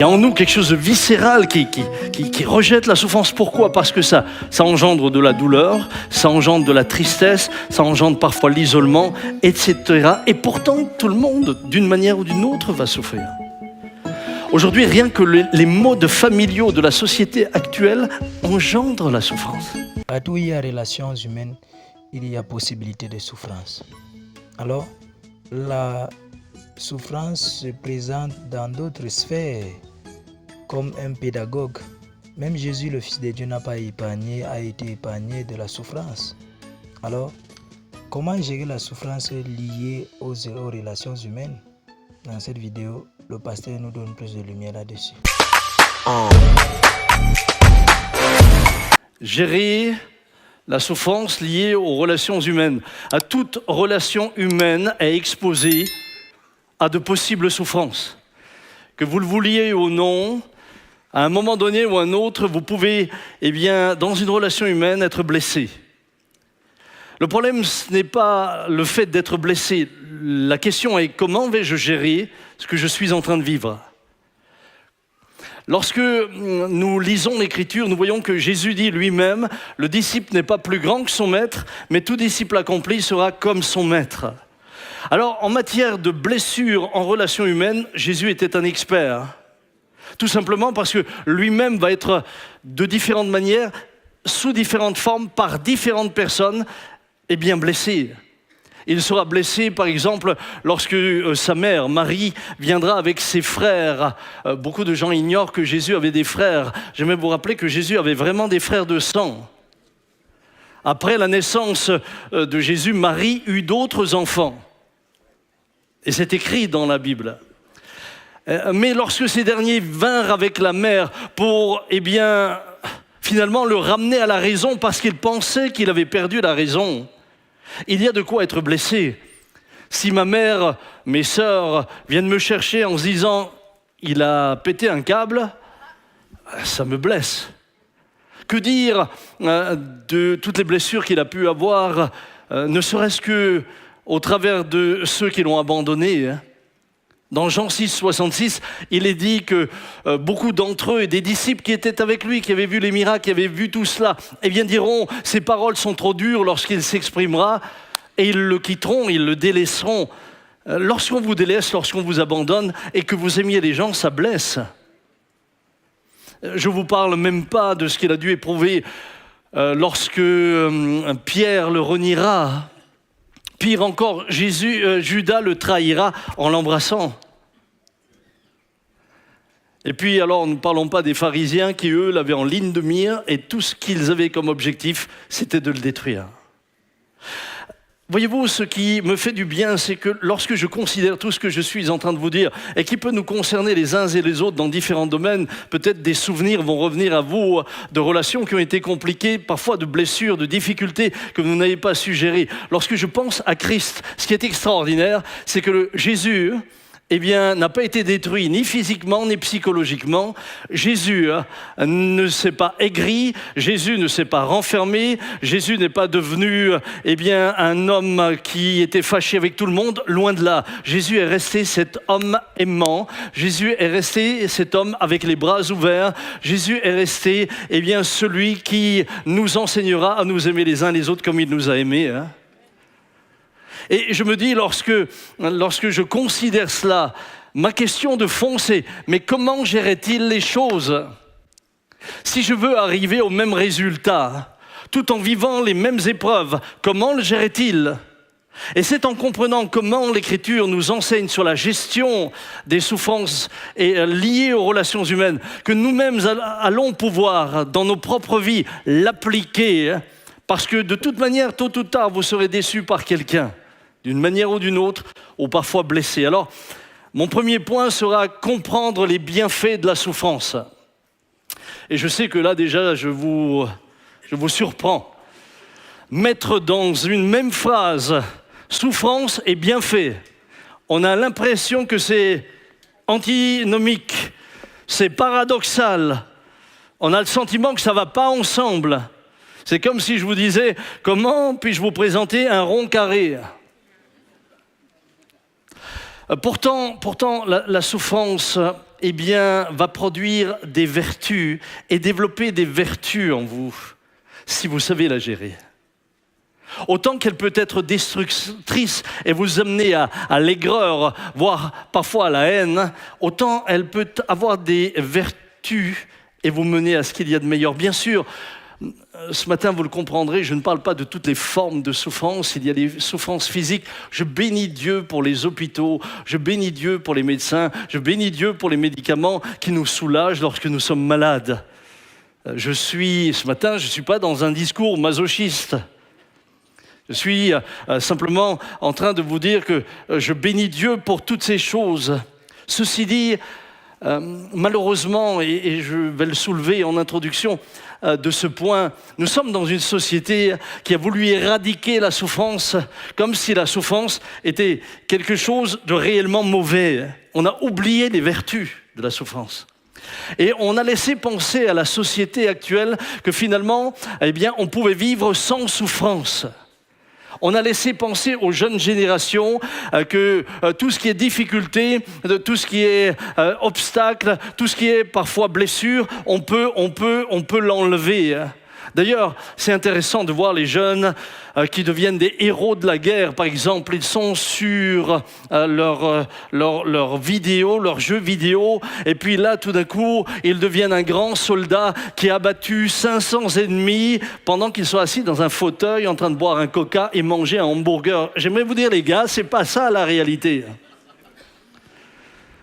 Il y a en nous quelque chose de viscéral qui rejette la souffrance. Pourquoi? Parce que ça engendre de la douleur, ça engendre de la tristesse, ça engendre parfois l'isolement, etc. Et pourtant, tout le monde, d'une manière ou d'une autre, va souffrir. Aujourd'hui, rien que les modes familiaux de la société actuelle engendrent la souffrance. Partout où il y a relations humaines, il y a possibilité de souffrance. Alors, la souffrance se présente dans d'autres sphères, comme un pédagogue. Même Jésus, le Fils de Dieu, n'a pas a été épargné de la souffrance. Alors, comment gérer la souffrance liée aux relations humaines? Dans cette vidéo, le pasteur nous donne plus de lumière là-dessus. Gérer la souffrance liée aux relations humaines. Toute relation humaine est exposée à de possibles souffrances. Que vous le vouliez ou non, à un moment donné ou un autre, vous pouvez, dans une relation humaine, être blessé. Le problème, ce n'est pas le fait d'être blessé. La question est comment vais-je gérer ce que je suis en train de vivre? Lorsque nous lisons l'Écriture, nous voyons que Jésus dit lui-même « Le disciple n'est pas plus grand que son maître, mais tout disciple accompli sera comme son maître. » Alors, en matière de blessures en relation humaine, Jésus était un expert. Tout simplement parce que lui-même va être de différentes manières, sous différentes formes, par différentes personnes, blessé. Il sera blessé, par exemple, lorsque sa mère, Marie, viendra avec ses frères. Beaucoup de gens ignorent que Jésus avait des frères. J'aimerais vous rappeler que Jésus avait vraiment des frères de sang. Après la naissance de Jésus, Marie eut d'autres enfants. Et c'est écrit dans la Bible. Mais lorsque ces derniers vinrent avec la mère pour, finalement le ramener à la raison parce qu'ils pensaient qu'il avait perdu la raison, il y a de quoi être blessé. Si ma mère, mes sœurs viennent me chercher en se disant « il a pété un câble », ça me blesse. Que dire de toutes les blessures qu'il a pu avoir, ne serait-ce qu'au travers de ceux qui l'ont abandonné. Dans Jean 6, 66, il est dit que beaucoup d'entre eux et des disciples qui étaient avec lui, qui avaient vu les miracles, qui avaient vu tout cela, diront « ces paroles sont trop dures lorsqu'il s'exprimera » et ils le quitteront, ils le délaisseront. Lorsqu'on vous délaisse, lorsqu'on vous abandonne et que vous aimiez les gens, ça blesse. Je ne vous parle même pas de ce qu'il a dû éprouver lorsque Pierre le reniera. Pire encore, Judas le trahira en l'embrassant. Et puis alors, ne parlons pas des pharisiens qui, eux, l'avaient en ligne de mire et tout ce qu'ils avaient comme objectif, c'était de le détruire. Voyez-vous, ce qui me fait du bien, c'est que lorsque je considère tout ce que je suis en train de vous dire et qui peut nous concerner les uns et les autres dans différents domaines, peut-être des souvenirs vont revenir à vous de relations qui ont été compliquées, parfois de blessures, de difficultés que vous n'avez pas su gérer. Lorsque je pense à Christ, ce qui est extraordinaire, c'est que Jésus n'a pas été détruit ni physiquement ni psychologiquement. Jésus ne s'est pas aigri, Jésus ne s'est pas renfermé, Jésus n'est pas devenu un homme qui était fâché avec tout le monde, loin de là. Jésus est resté cet homme aimant, Jésus est resté cet homme avec les bras ouverts, Jésus est resté celui qui nous enseignera à nous aimer les uns les autres comme il nous a aimés. Et je me dis, lorsque je considère cela, ma question de fond, c'est « mais comment gérait-il les choses ?» Si je veux arriver au même résultat, tout en vivant les mêmes épreuves, comment le gérait-il ? Et c'est en comprenant comment l'Écriture nous enseigne sur la gestion des souffrances liées aux relations humaines que nous-mêmes allons pouvoir, dans nos propres vies, l'appliquer. Parce que de toute manière, tôt ou tard, vous serez déçus par quelqu'un, d'une manière ou d'une autre, ou parfois blessé. Alors, mon premier point sera comprendre les bienfaits de la souffrance. Et je sais que là, déjà, je vous surprends. Mettre dans une même phrase souffrance et bienfait, on a l'impression que c'est antinomique, c'est paradoxal. On a le sentiment que ça ne va pas ensemble. C'est comme si je vous disais, comment puis-je vous présenter un rond carré ? Pourtant, la souffrance eh bien, va produire des vertus et développer des vertus en vous, si vous savez la gérer. Autant qu'elle peut être destructrice et vous amener à l'aigreur, voire parfois à la haine, autant elle peut avoir des vertus et vous mener à ce qu'il y a de meilleur. Bien sûr, ce matin, vous le comprendrez, je ne parle pas de toutes les formes de souffrance. Il y a des souffrances physiques. Je bénis Dieu pour les hôpitaux, je bénis Dieu pour les médecins, je bénis Dieu pour les médicaments qui nous soulagent lorsque nous sommes malades. Ce matin, je ne suis pas dans un discours masochiste. Je suis simplement en train de vous dire que je bénis Dieu pour toutes ces choses. Ceci dit, malheureusement, et je vais le soulever en introduction de ce point, nous sommes dans une société qui a voulu éradiquer la souffrance comme si la souffrance était quelque chose de réellement mauvais. On a oublié les vertus de la souffrance. Et on a laissé penser à la société actuelle que finalement, eh bien, on pouvait vivre sans souffrance. On a laissé penser aux jeunes générations que tout ce qui est difficulté, tout ce qui est obstacle, tout ce qui est parfois blessure, on peut l'enlever. D'ailleurs, c'est intéressant de voir les jeunes qui deviennent des héros de la guerre. Par exemple, ils sont sur leurs vidéos, leurs jeux vidéo, et puis là, tout d'un coup, ils deviennent un grand soldat qui a battu 500 ennemis pendant qu'ils sont assis dans un fauteuil en train de boire un coca et manger un hamburger. J'aimerais vous dire, les gars, c'est pas ça la réalité.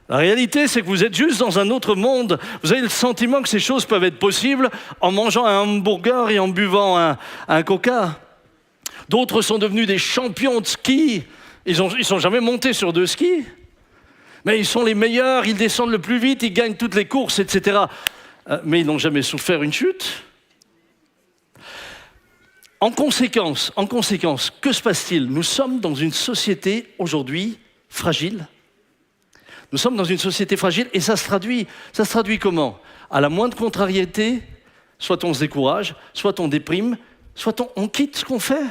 La réalité, c'est que vous êtes juste dans un autre monde. Vous avez le sentiment que ces choses peuvent être possibles en mangeant un hamburger et en buvant un coca. D'autres sont devenus des champions de ski. Ils sont jamais montés sur deux skis. Mais ils sont les meilleurs, ils descendent le plus vite, ils gagnent toutes les courses, etc. Mais ils n'ont jamais souffert une chute. En conséquence, que se passe-t-il? Nous sommes dans une société aujourd'hui fragile. Nous sommes dans une société fragile et ça se traduit comment? À la moindre contrariété, soit on se décourage, soit on déprime, soit on quitte ce qu'on fait.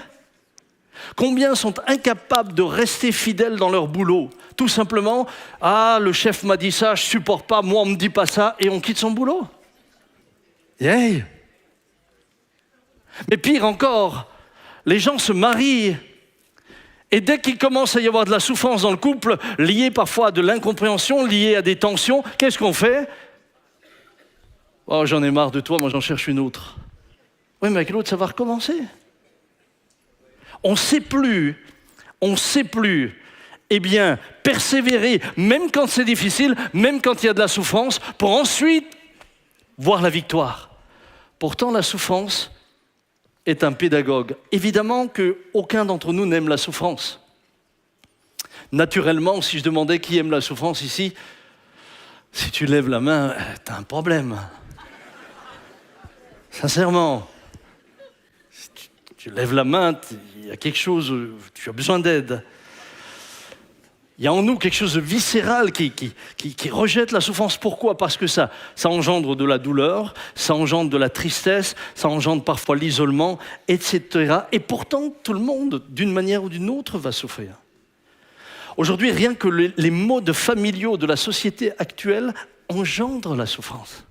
Combien sont incapables de rester fidèles dans leur boulot? Tout simplement, le chef m'a dit ça, je ne supporte pas, moi on ne me dit pas ça, et on quitte son boulot. Hey. Mais pire encore, les gens se marient. Et dès qu'il commence à y avoir de la souffrance dans le couple, liée parfois à de l'incompréhension, liée à des tensions, qu'est-ce qu'on fait? Oh, j'en ai marre de toi, moi j'en cherche une autre. Oui, mais avec l'autre, ça va recommencer. On ne sait plus, eh bien, persévérer, même quand c'est difficile, même quand il y a de la souffrance, pour ensuite voir la victoire. Pourtant, la souffrance est un pédagogue. Évidemment qu'aucun d'entre nous n'aime la souffrance. Naturellement, si je demandais qui aime la souffrance ici, si tu lèves la main, t'as un problème. Sincèrement. Si tu lèves la main, il y a quelque chose, tu as besoin d'aide. Il y a en nous quelque chose de viscéral qui rejette la souffrance. Pourquoi? Parce que ça engendre de la douleur, ça engendre de la tristesse, ça engendre parfois l'isolement, etc. Et pourtant, tout le monde, d'une manière ou d'une autre, va souffrir. Aujourd'hui, rien que les modes familiaux de la société actuelle engendrent la souffrance.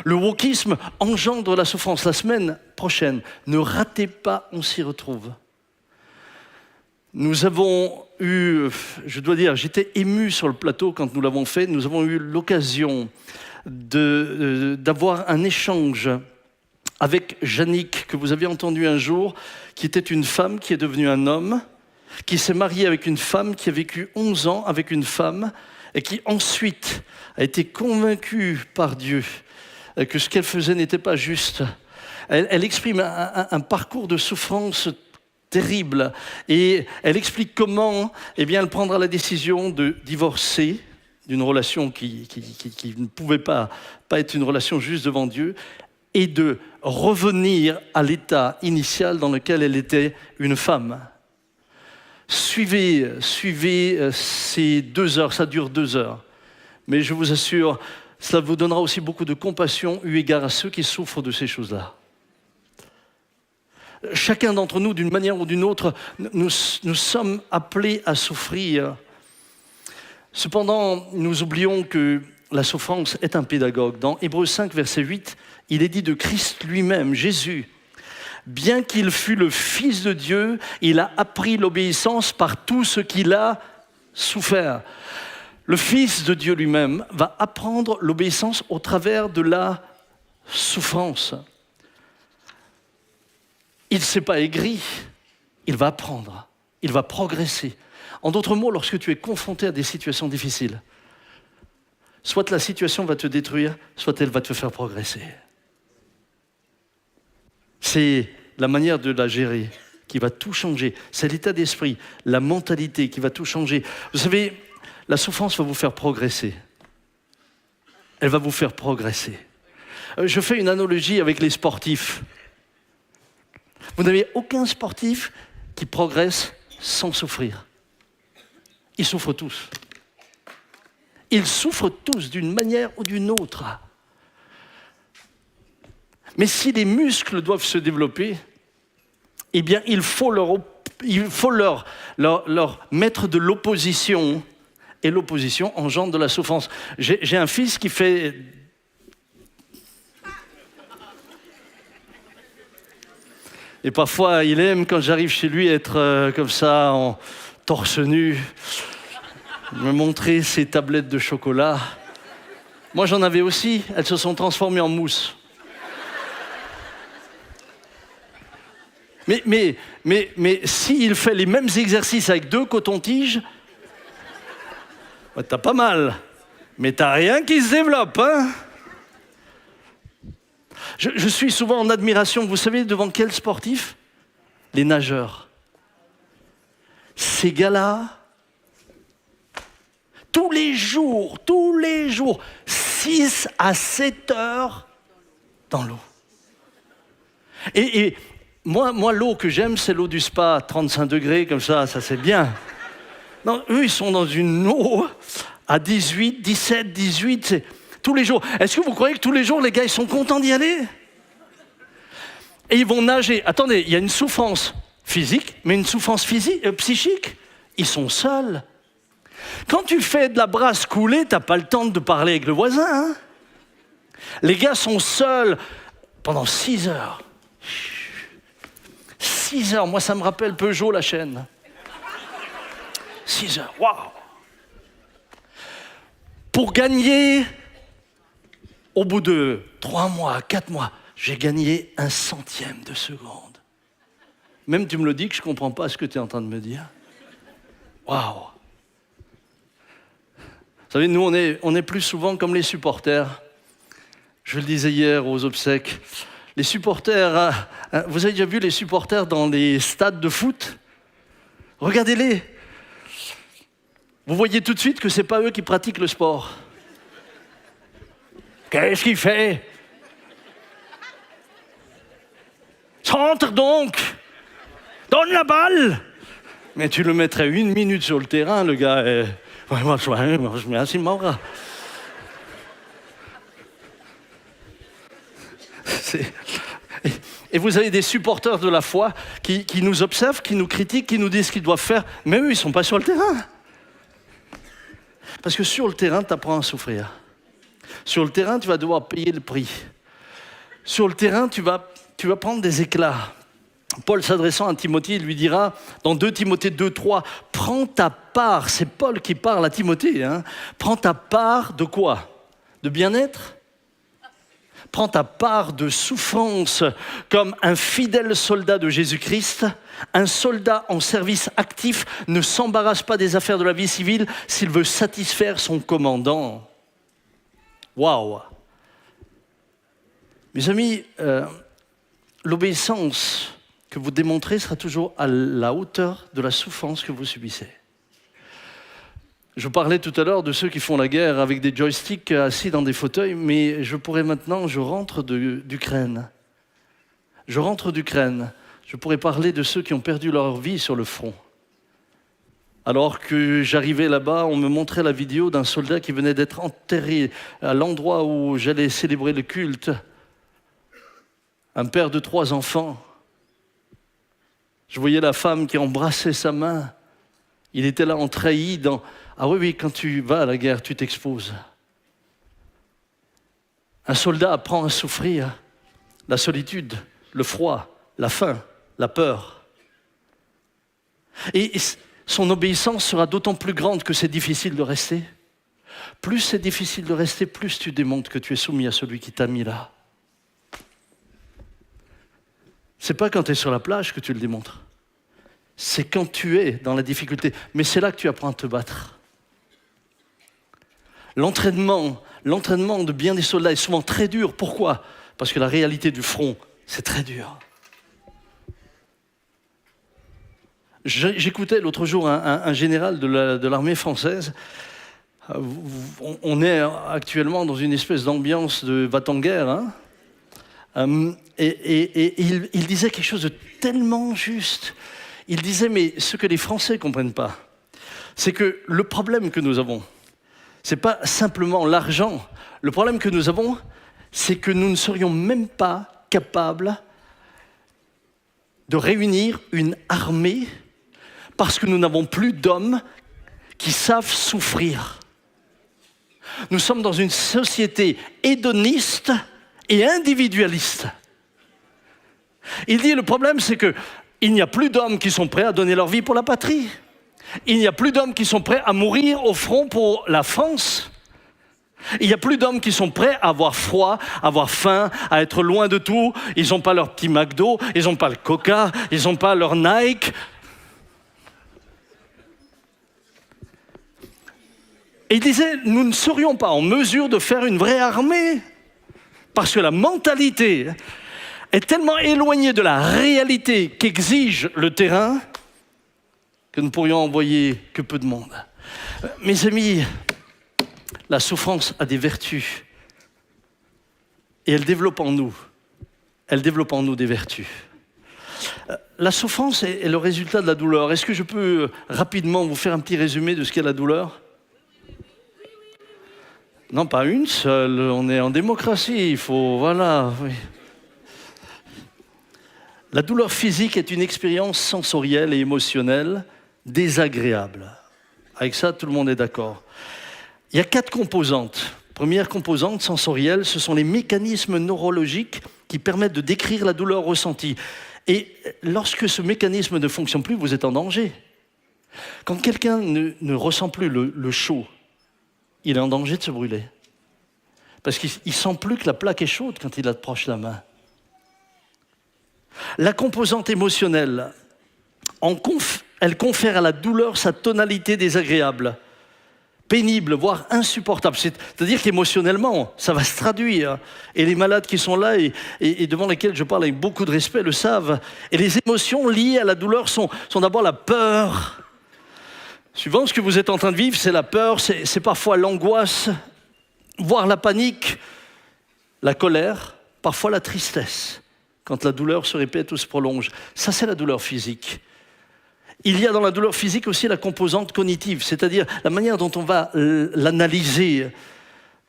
Le wokisme engendre la souffrance. La semaine prochaine, ne ratez pas, on s'y retrouve. Nous avons eu, je dois dire, j'étais ému sur le plateau quand nous l'avons fait. Nous avons eu l'occasion d'avoir un échange avec Yannick, que vous avez entendu un jour, qui était une femme qui est devenue un homme, qui s'est marié avec une femme, qui a vécu 11 ans avec une femme, et qui ensuite a été convaincue par Dieu que ce qu'elle faisait n'était pas juste. Elle exprime un parcours de souffrance terrible. Et elle explique comment elle prendra la décision de divorcer d'une relation qui ne pouvait pas être une relation juste devant Dieu et de revenir à l'état initial dans lequel elle était une femme. Suivez ces 2 heures, ça dure 2 heures. Mais je vous assure, cela vous donnera aussi beaucoup de compassion eu égard à ceux qui souffrent de ces choses-là. Chacun d'entre nous, d'une manière ou d'une autre, nous sommes appelés à souffrir. Cependant, nous oublions que la souffrance est un pédagogue. Dans Hébreux 5, verset 8, il est dit de Christ lui-même, Jésus, bien qu'il fût le Fils de Dieu, il a appris l'obéissance par tout ce qu'il a souffert. Le Fils de Dieu lui-même va apprendre l'obéissance au travers de la souffrance. Il ne s'est pas aigri, il va apprendre, il va progresser. En d'autres mots, lorsque tu es confronté à des situations difficiles, soit la situation va te détruire, soit elle va te faire progresser. C'est la manière de la gérer qui va tout changer. C'est l'état d'esprit, la mentalité qui va tout changer. Vous savez, la souffrance va vous faire progresser. Elle va vous faire progresser. Je fais une analogie avec les sportifs. Vous n'avez aucun sportif qui progresse sans souffrir. Ils souffrent tous. Ils souffrent tous d'une manière ou d'une autre. Mais si les muscles doivent se développer, eh bien, il faut leur mettre de l'opposition. Et l'opposition engendre de la souffrance. J'ai un fils qui fait... Et parfois, il aime, quand j'arrive chez lui, être comme ça, en torse nu, me montrer ses tablettes de chocolat. Moi, j'en avais aussi. Elles se sont transformées en mousse. Mais s'il fait les mêmes exercices avec 2 cotons-tiges, t'as pas mal. Mais t'as rien qui se développe, hein? Je suis souvent en admiration, vous savez, devant quels sportifs? Les nageurs. Ces gars-là, tous les jours, 6 à 7 heures dans l'eau. Et moi, l'eau que j'aime, c'est l'eau du spa, 35 degrés, comme ça c'est bien. Non, eux, ils sont dans une eau à 18, 17, 18, c'est tous les jours. Est-ce que vous croyez que tous les jours, les gars, ils sont contents d'y aller? Et ils vont nager. Attendez, il y a une souffrance physique, mais une souffrance psychique. Ils sont seuls. Quand tu fais de la brasse coulée, tu n'as pas le temps de parler avec le voisin. Hein? Les gars sont seuls pendant 6 heures. 6 heures, moi ça me rappelle Peugeot, la chaîne. 6 heures, waouh! Pour gagner, au bout de 3 mois, 4 mois, j'ai gagné 1/100 de seconde. Même tu me le dis que je ne comprends pas ce que tu es en train de me dire. Waouh! Vous savez, nous, on est plus souvent comme les supporters. Je le disais hier aux obsèques. Les supporters, vous avez déjà vu les supporters dans les stades de foot? Regardez-les. Vous voyez tout de suite que ce n'est pas eux qui pratiquent le sport. Qu'est-ce qu'il fait? Centre donc! Donne la balle! Mais tu le mettrais 1 minute sur le terrain, le gars. Moi, je mets assez mort. Et vous avez des supporters de la foi qui nous observent, qui nous critiquent, qui nous disent ce qu'ils doivent faire. Mais eux, ils ne sont pas sur le terrain. Parce que sur le terrain, tu apprends à souffrir. Sur le terrain, tu vas devoir payer le prix. Sur le terrain, tu vas prendre des éclats. Paul s'adressant à Timothée, il lui dira, dans 2 Timothée 2:3, prends ta part, c'est Paul qui parle à Timothée, hein, prends ta part de quoi? De bien-être? Prends ta part de souffrance comme un fidèle soldat de Jésus-Christ. Un soldat en service actif ne s'embarrasse pas des affaires de la vie civile s'il veut satisfaire son commandant. Waouh! Mes amis, l'obéissance que vous démontrez sera toujours à la hauteur de la souffrance que vous subissez. Je parlais tout à l'heure de ceux qui font la guerre avec des joysticks assis dans des fauteuils, mais je rentre d'Ukraine. Je pourrais parler de ceux qui ont perdu leur vie sur le front. Alors que j'arrivais là-bas, on me montrait la vidéo d'un soldat qui venait d'être enterré à l'endroit où j'allais célébrer le culte. Un père de 3 enfants. Je voyais la femme qui embrassait sa main. Il était là en treillis Ah oui, oui, quand tu vas à la guerre, tu t'exposes. Un soldat apprend à souffrir la solitude, le froid, la faim, la peur. Et son obéissance sera d'autant plus grande que c'est difficile de rester. Plus c'est difficile de rester, plus tu démontres que tu es soumis à celui qui t'a mis là. C'est pas quand tu es sur la plage que tu le démontres. C'est quand tu es dans la difficulté. Mais c'est là que tu apprends à te battre. L'entraînement de bien des soldats est souvent très dur. Pourquoi? Parce que la réalité du front, c'est très dur. J'écoutais l'autre jour un général de l'armée française. On est actuellement dans une espèce d'ambiance de va-t-en-guerre. Et il disait quelque chose de tellement juste. Il disait, mais ce que les Français ne comprennent pas, c'est que le problème que nous avons, ce n'est pas simplement l'argent. Le problème que nous avons, c'est que nous ne serions même pas capables de réunir une armée parce que nous n'avons plus d'hommes qui savent souffrir. Nous sommes dans une société hédoniste et individualiste. Il dit, le problème, c'est qu'il n'y a plus d'hommes qui sont prêts à donner leur vie pour la patrie. Il n'y a plus d'hommes qui sont prêts à mourir au front pour la France. Il n'y a plus d'hommes qui sont prêts à avoir froid, à avoir faim, à être loin de tout. Ils n'ont pas leur petit McDo, ils n'ont pas le Coca, ils n'ont pas leur Nike. Et il disait, nous ne serions pas en mesure de faire une vraie armée. Parce que la mentalité est tellement éloignée de la réalité qu'exige le terrain que nous pourrions envoyer que peu de monde. Mes amis, la souffrance a des vertus. Et elle développe en nous des vertus. La souffrance est le résultat de la douleur. Est-ce que je peux rapidement vous faire un petit résumé de ce qu'est la douleur ? Non, pas une seule. On est en démocratie. Il faut... Voilà. Oui. La douleur physique est une expérience sensorielle et émotionnelle désagréable. Avec ça, tout le monde est d'accord. Il y a 4 composantes. Première composante sensorielle, ce sont les mécanismes neurologiques qui permettent de décrire la douleur ressentie. Et lorsque ce mécanisme ne fonctionne plus, vous êtes en danger. Quand quelqu'un ne ressent plus le chaud, il est en danger de se brûler. Parce qu'il ne sent plus que la plaque est chaude quand il approche la main. La composante émotionnelle, elle confère à la douleur sa tonalité désagréable, pénible, voire insupportable. C'est-à-dire qu'émotionnellement, ça va se traduire. Et les malades qui sont là et devant lesquels je parle avec beaucoup de respect le savent. Et les émotions liées à la douleur sont d'abord la peur. Suivant ce que vous êtes en train de vivre, c'est la peur, c'est parfois l'angoisse, voire la panique, la colère, parfois la tristesse, quand la douleur se répète ou se prolonge. Ça, c'est la douleur physique. Il y a dans la douleur physique aussi la composante cognitive, c'est-à-dire la manière dont on va l'analyser.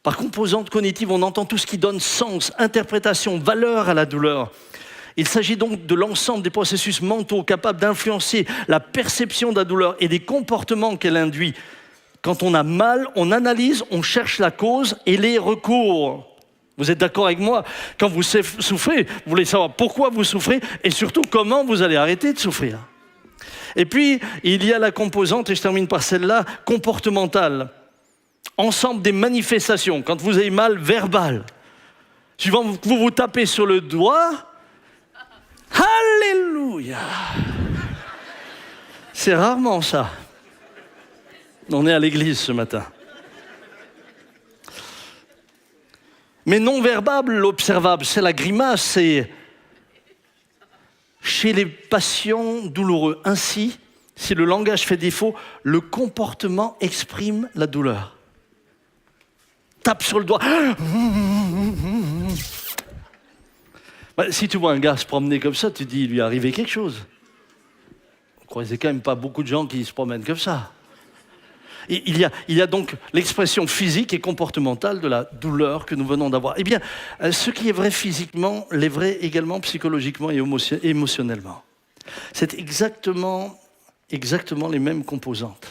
Par composante cognitive, on entend tout ce qui donne sens, interprétation, valeur à la douleur. Il s'agit donc de l'ensemble des processus mentaux capables d'influencer la perception de la douleur et des comportements qu'elle induit. Quand on a mal, on analyse, on cherche la cause et les recours. Vous êtes d'accord avec moi? Quand vous souffrez, vous voulez savoir pourquoi vous souffrez et surtout comment vous allez arrêter de souffrir. Et puis, il y a la composante, et je termine par celle-là, comportementale. Ensemble des manifestations, quand vous avez mal, verbal. Suivant que vous vous tapez sur le doigt, alléluia. C'est rarement ça. On est à l'église ce matin. Mais non verbal, observable, c'est la grimace, c'est chez les patients douloureux. Ainsi, si le langage fait défaut, le comportement exprime la douleur. Tape sur le doigt. Si tu vois un gars se promener comme ça, tu te dis, il lui est arrivé quelque chose. Vous croisez quand même pas beaucoup de gens qui se promènent comme ça. Et il y a donc l'expression physique et comportementale de la douleur que nous venons d'avoir. Eh bien, ce qui est vrai physiquement l'est vrai également psychologiquement et émotionnellement. C'est exactement les mêmes composantes.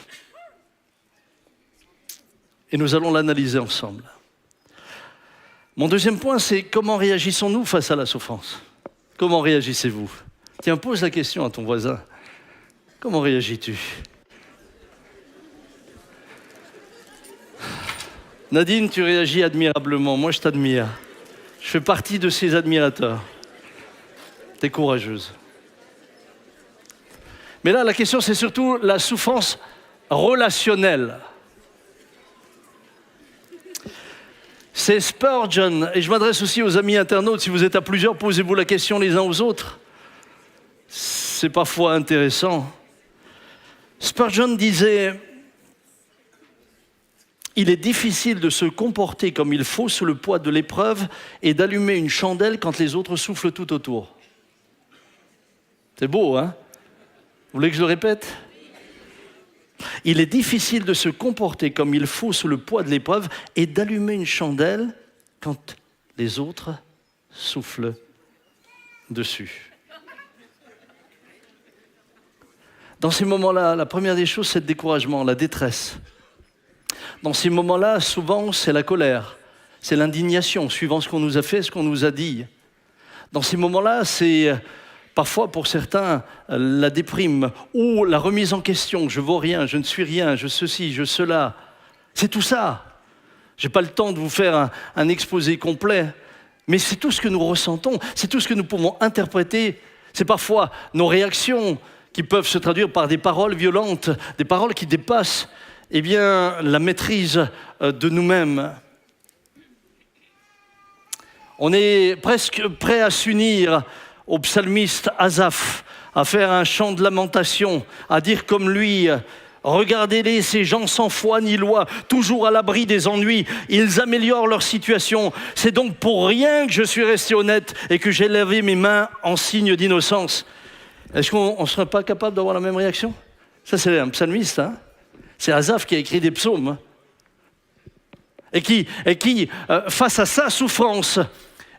Et nous allons l'analyser ensemble. Mon deuxième point, c'est comment réagissons-nous face à la souffrance? Comment réagissez-vous? Tiens, pose la question à ton voisin. Comment réagis-tu? Nadine, tu réagis admirablement. Moi, je t'admire. Je fais partie de ces admirateurs. Tu es courageuse. Mais là, la question, c'est surtout la souffrance relationnelle. C'est Spurgeon, et je m'adresse aussi aux amis internautes, si vous êtes à plusieurs, posez-vous la question les uns aux autres. C'est parfois intéressant. Spurgeon disait « Il est difficile de se comporter comme il faut sous le poids de l'épreuve et d'allumer une chandelle quand les autres soufflent tout autour. » C'est beau, hein? Vous voulez que je le répète? Il est difficile de se comporter comme il faut sous le poids de l'épreuve et d'allumer une chandelle quand les autres soufflent dessus. Dans ces moments-là, la première des choses, c'est le découragement, la détresse. Dans ces moments-là, souvent, c'est la colère, c'est l'indignation, suivant ce qu'on nous a fait, ce qu'on nous a dit. Dans ces moments-là, c'est parfois, pour certains, la déprime ou la remise en question. Je vaux rien, je ne suis rien, je ceci, je cela. C'est tout ça. Je n'ai pas le temps de vous faire un exposé complet, mais c'est tout ce que nous ressentons, c'est tout ce que nous pouvons interpréter. C'est parfois nos réactions qui peuvent se traduire par des paroles violentes, des paroles qui dépassent la maîtrise de nous-mêmes. On est presque prêt à s'unir au psalmiste Asaph, à faire un chant de lamentation, à dire comme lui « Regardez-les, ces gens sans foi ni loi, toujours à l'abri des ennuis, ils améliorent leur situation. C'est donc pour rien que je suis resté honnête et que j'ai lavé mes mains en signe d'innocence. » Est-ce qu'on ne serait pas capable d'avoir la même réaction? Ça, c'est un psalmiste, hein? C'est Asaph qui a écrit des psaumes. Hein? Et qui, face à sa souffrance,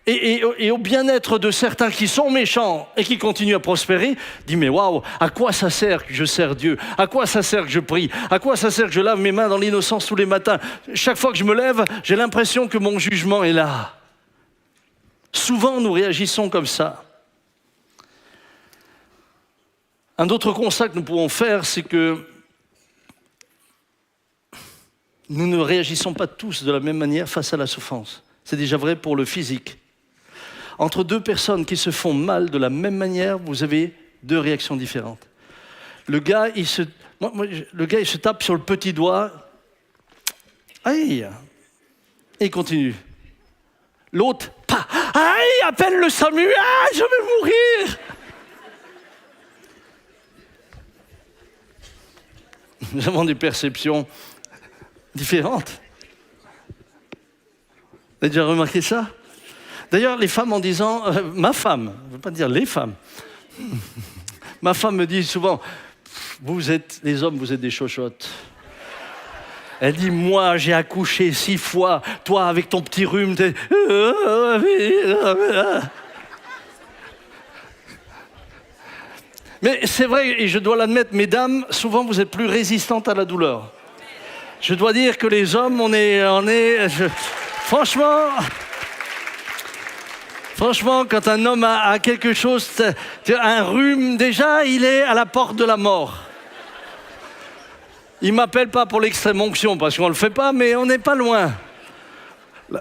et au bien-être de certains qui sont méchants et qui continuent à prospérer, dit mais waouh, à quoi ça sert que je sers Dieu? À quoi ça sert que je prie? À quoi ça sert que je lave mes mains dans l'innocence tous les matins? Chaque fois que je me lève, j'ai l'impression que mon jugement est là. Souvent, nous réagissons comme ça. Un autre constat que nous pouvons faire, c'est que nous ne réagissons pas tous de la même manière face à la souffrance. C'est déjà vrai pour le physique. Entre deux personnes qui se font mal de la même manière, vous avez deux réactions différentes. Le gars, il se tape sur le petit doigt. Aïe! Et il continue. L'autre, pas. Aïe! Appelle le SAMU! Ah, je vais mourir! Nous avons des perceptions différentes. Vous avez déjà remarqué ça? D'ailleurs, les femmes en disant, ma femme, je ne veux pas dire les femmes, ma femme me dit souvent, les hommes, vous êtes des chochottes. Elle dit, moi, j'ai accouché 6 fois, toi, avec ton petit rhume, t'es... Mais c'est vrai, et je dois l'admettre, mesdames, souvent, vous êtes plus résistantes à la douleur. Je dois dire que les hommes, Franchement, quand un homme a quelque chose, un rhume, déjà, il est à la porte de la mort. Il ne m'appelle pas pour l'extrême onction, parce qu'on ne le fait pas, mais on n'est pas loin.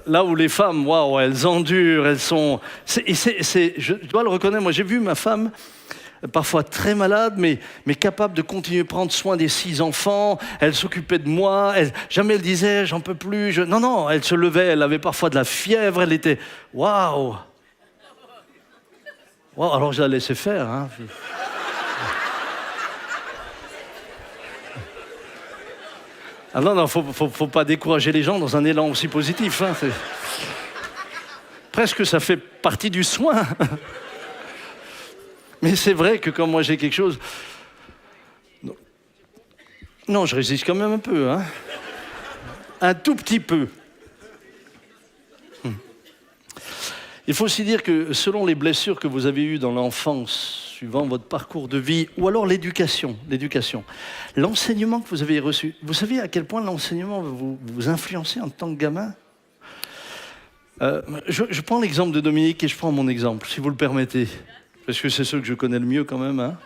Là où les femmes, waouh, elles endurent, elles sont... je dois le reconnaître, moi j'ai vu ma femme, parfois très malade, mais capable de continuer à prendre soin des 6 enfants. Elle s'occupait de moi. Jamais elle disait « j'en peux plus ». Non, elle se levait. Elle avait parfois de la fièvre. Elle était « waouh ». Alors je la laissais faire. Hein. Ah non, faut pas décourager les gens dans un élan aussi positif. Hein. Presque ça fait partie du soin. Mais c'est vrai que quand moi j'ai quelque chose... Non, je résiste quand même un peu. Hein. Un tout petit peu. Il faut aussi dire que selon les blessures que vous avez eues dans l'enfance, suivant votre parcours de vie, ou alors l'éducation. L'enseignement que vous avez reçu, vous savez à quel point l'enseignement va vous influencer en tant que gamin? Je prends l'exemple de Dominique et je prends mon exemple, si vous le permettez, parce que c'est ceux que je connais le mieux quand même.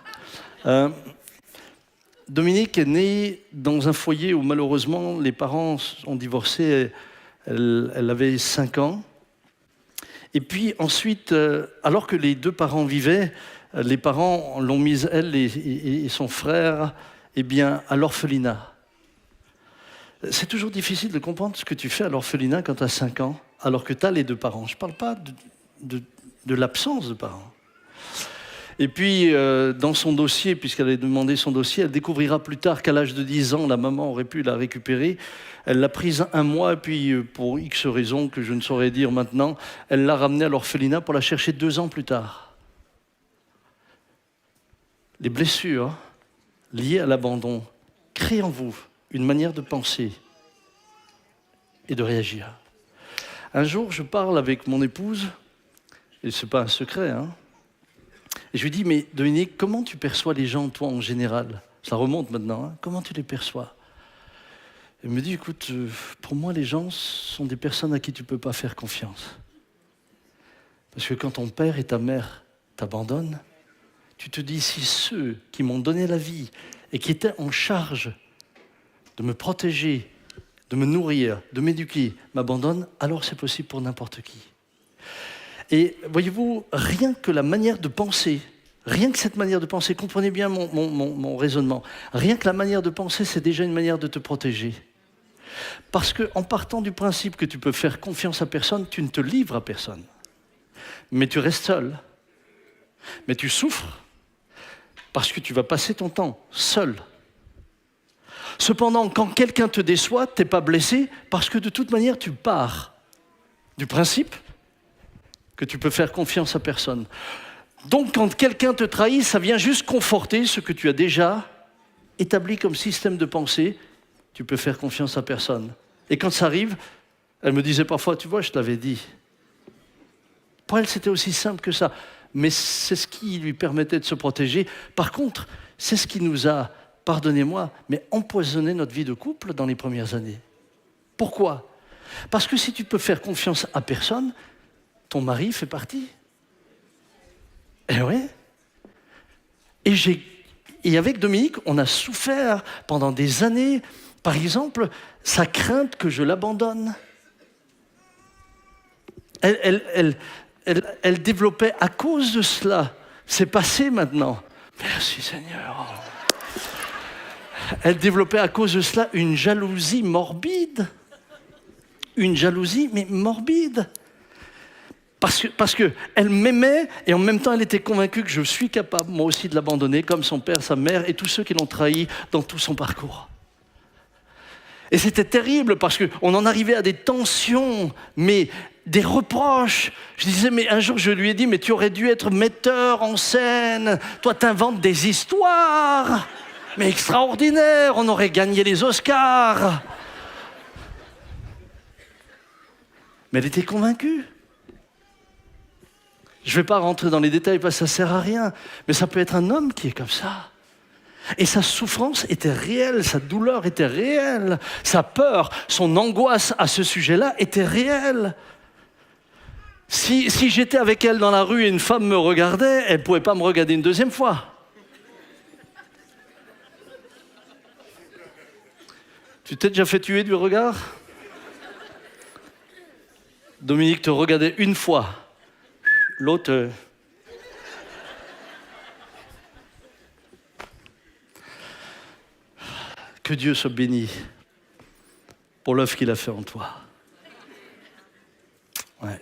Dominique est née dans un foyer où malheureusement les parents ont divorcé, elle avait 5 ans. Et puis ensuite, alors que les 2 parents vivaient, les parents l'ont mise, elle et son frère, eh bien, à l'orphelinat. C'est toujours difficile de comprendre ce que tu fais à l'orphelinat quand tu as 5 ans, alors que tu as les 2 parents. Je ne parle pas de l'absence de parents. Et puis, dans son dossier, puisqu'elle avait demandé son dossier, elle découvrira plus tard qu'à l'âge de 10 ans, la maman aurait pu la récupérer. Elle l'a prise 1 mois, et puis, pour X raisons que je ne saurais dire maintenant, elle l'a ramenée à l'orphelinat pour la chercher 2 ans plus tard. Les blessures liées à l'abandon créent en vous une manière de penser et de réagir. Un jour, je parle avec mon épouse, et ce n'est pas un secret, et je lui dis, mais Dominique, comment tu perçois les gens, toi, en général? Ça remonte maintenant, comment tu les perçois? Elle me dit, écoute, pour moi, les gens sont des personnes à qui tu ne peux pas faire confiance. Parce que quand ton père et ta mère t'abandonnent, tu te dis, si ceux qui m'ont donné la vie et qui étaient en charge de me protéger, de me nourrir, de m'éduquer, m'abandonnent, alors c'est possible pour n'importe qui. Et voyez-vous, rien que la manière de penser, rien que cette manière de penser, comprenez bien mon raisonnement, rien que la manière de penser, c'est déjà une manière de te protéger. Parce qu'en partant du principe que tu peux faire confiance à personne, tu ne te livres à personne. Mais tu restes seul. Mais tu souffres parce que tu vas passer ton temps seul. Cependant, quand quelqu'un te déçoit, tu n'es pas blessé parce que de toute manière, tu pars du principe que tu peux faire confiance à personne. Donc, quand quelqu'un te trahit, ça vient juste conforter ce que tu as déjà établi comme système de pensée. Tu peux faire confiance à personne. Et quand ça arrive, elle me disait parfois, tu vois, je t'avais dit. Pour elle, c'était aussi simple que ça. Mais c'est ce qui lui permettait de se protéger. Par contre, c'est ce qui nous a, pardonnez-moi, mais empoisonné notre vie de couple dans les premières années. Pourquoi? Parce que si tu peux faire confiance à personne, ton mari fait partie. Eh oui. Et avec Dominique, on a souffert pendant des années, par exemple, sa crainte que je l'abandonne. Elle développait à cause de cela. C'est passé maintenant. Merci Seigneur. Elle développait à cause de cela une jalousie morbide. Une jalousie, mais morbide. Parce qu'elle m'aimait et en même temps elle était convaincue que je suis capable moi aussi de l'abandonner comme son père, sa mère et tous ceux qui l'ont trahi dans tout son parcours. Et c'était terrible parce qu'on en arrivait à des tensions, mais des reproches. Je disais, mais un jour je lui ai dit, mais tu aurais dû être metteur en scène, toi t'inventes des histoires, mais extraordinaires, on aurait gagné les Oscars. Mais elle était convaincue. Je ne vais pas rentrer dans les détails parce que ça ne sert à rien, mais ça peut être un homme qui est comme ça. Et sa souffrance était réelle, sa douleur était réelle, sa peur, son angoisse à ce sujet-là était réelle. Si j'étais avec elle dans la rue et une femme me regardait, elle ne pouvait pas me regarder une deuxième fois. Tu t'es déjà fait tuer du regard? Dominique te regardait une fois. L'autre... Que Dieu soit béni pour l'œuvre qu'il a fait en toi. Ouais.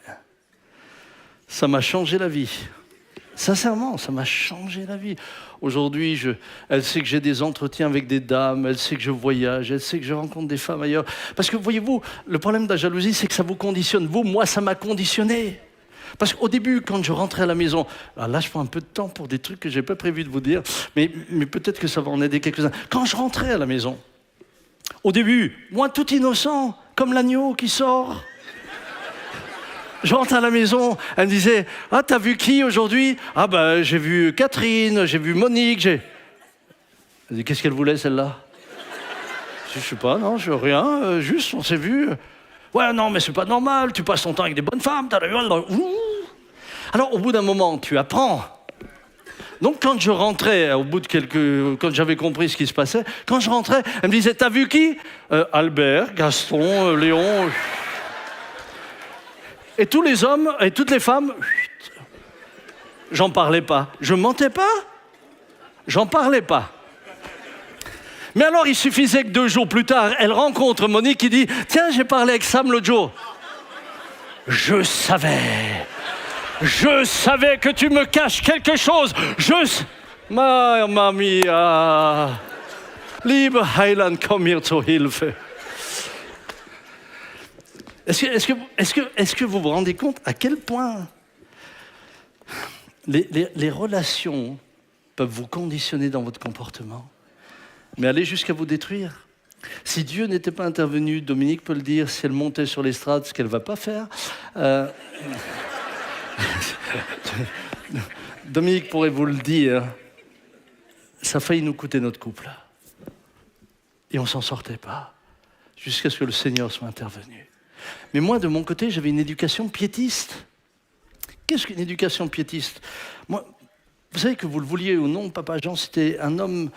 Ça m'a changé la vie. Sincèrement, ça m'a changé la vie. Aujourd'hui, elle sait que j'ai des entretiens avec des dames, elle sait que je voyage, elle sait que je rencontre des femmes ailleurs. Parce que, voyez-vous, le problème de la jalousie, c'est que ça vous conditionne. Vous, moi, ça m'a conditionné. Parce qu'au début, quand je rentrais à la maison, là je prends un peu de temps pour des trucs que je n'ai pas prévu de vous dire, mais peut-être que ça va en aider quelques-uns. Quand je rentrais à la maison, au début, moi tout innocent, comme l'agneau qui sort, Je rentre à la maison, elle me disait « Ah, t'as vu qui aujourd'hui ?»« Ah ben, j'ai vu Catherine, j'ai vu Monique, j'ai... » Elle dit « Qu'est-ce qu'elle voulait, celle-là ?» Je sais pas, non, je rien, juste, on s'est vu. Ouais, non, mais c'est pas normal, tu passes ton temps avec des bonnes femmes, t'as la gueule dans... Alors, au bout d'un moment, tu apprends. Donc, quand je rentrais, au bout de quand j'avais compris ce qui se passait, quand je rentrais, elle me disait « T'as vu qui ?» Albert, Gaston, Léon... Et tous les hommes et toutes les femmes, j'en parlais pas. Je mentais pas, j'en parlais pas. Mais alors, il suffisait que 2 jours plus tard, elle rencontre Monique qui dit « Tiens, j'ai parlé avec Sam l'autre jour. » Je savais que tu me caches quelque chose. Mamma mia. Liebe Heiland, komm mir zur Hilfe. Est-ce que vous vous rendez compte à quel point les relations peuvent vous conditionner dans votre comportement, mais aller jusqu'à vous détruire? Si Dieu n'était pas intervenu, Dominique peut le dire, si elle montait sur l'estrade, ce qu'elle ne va pas faire, Dominique pourrait vous le dire, ça a failli nous coûter notre couple. Et on ne s'en sortait pas, jusqu'à ce que le Seigneur soit intervenu. Mais moi, de mon côté, j'avais une éducation piétiste. Qu'est-ce qu'une éducation piétiste? Moi, vous savez que vous le vouliez ou non, Papa Jean, c'était un homme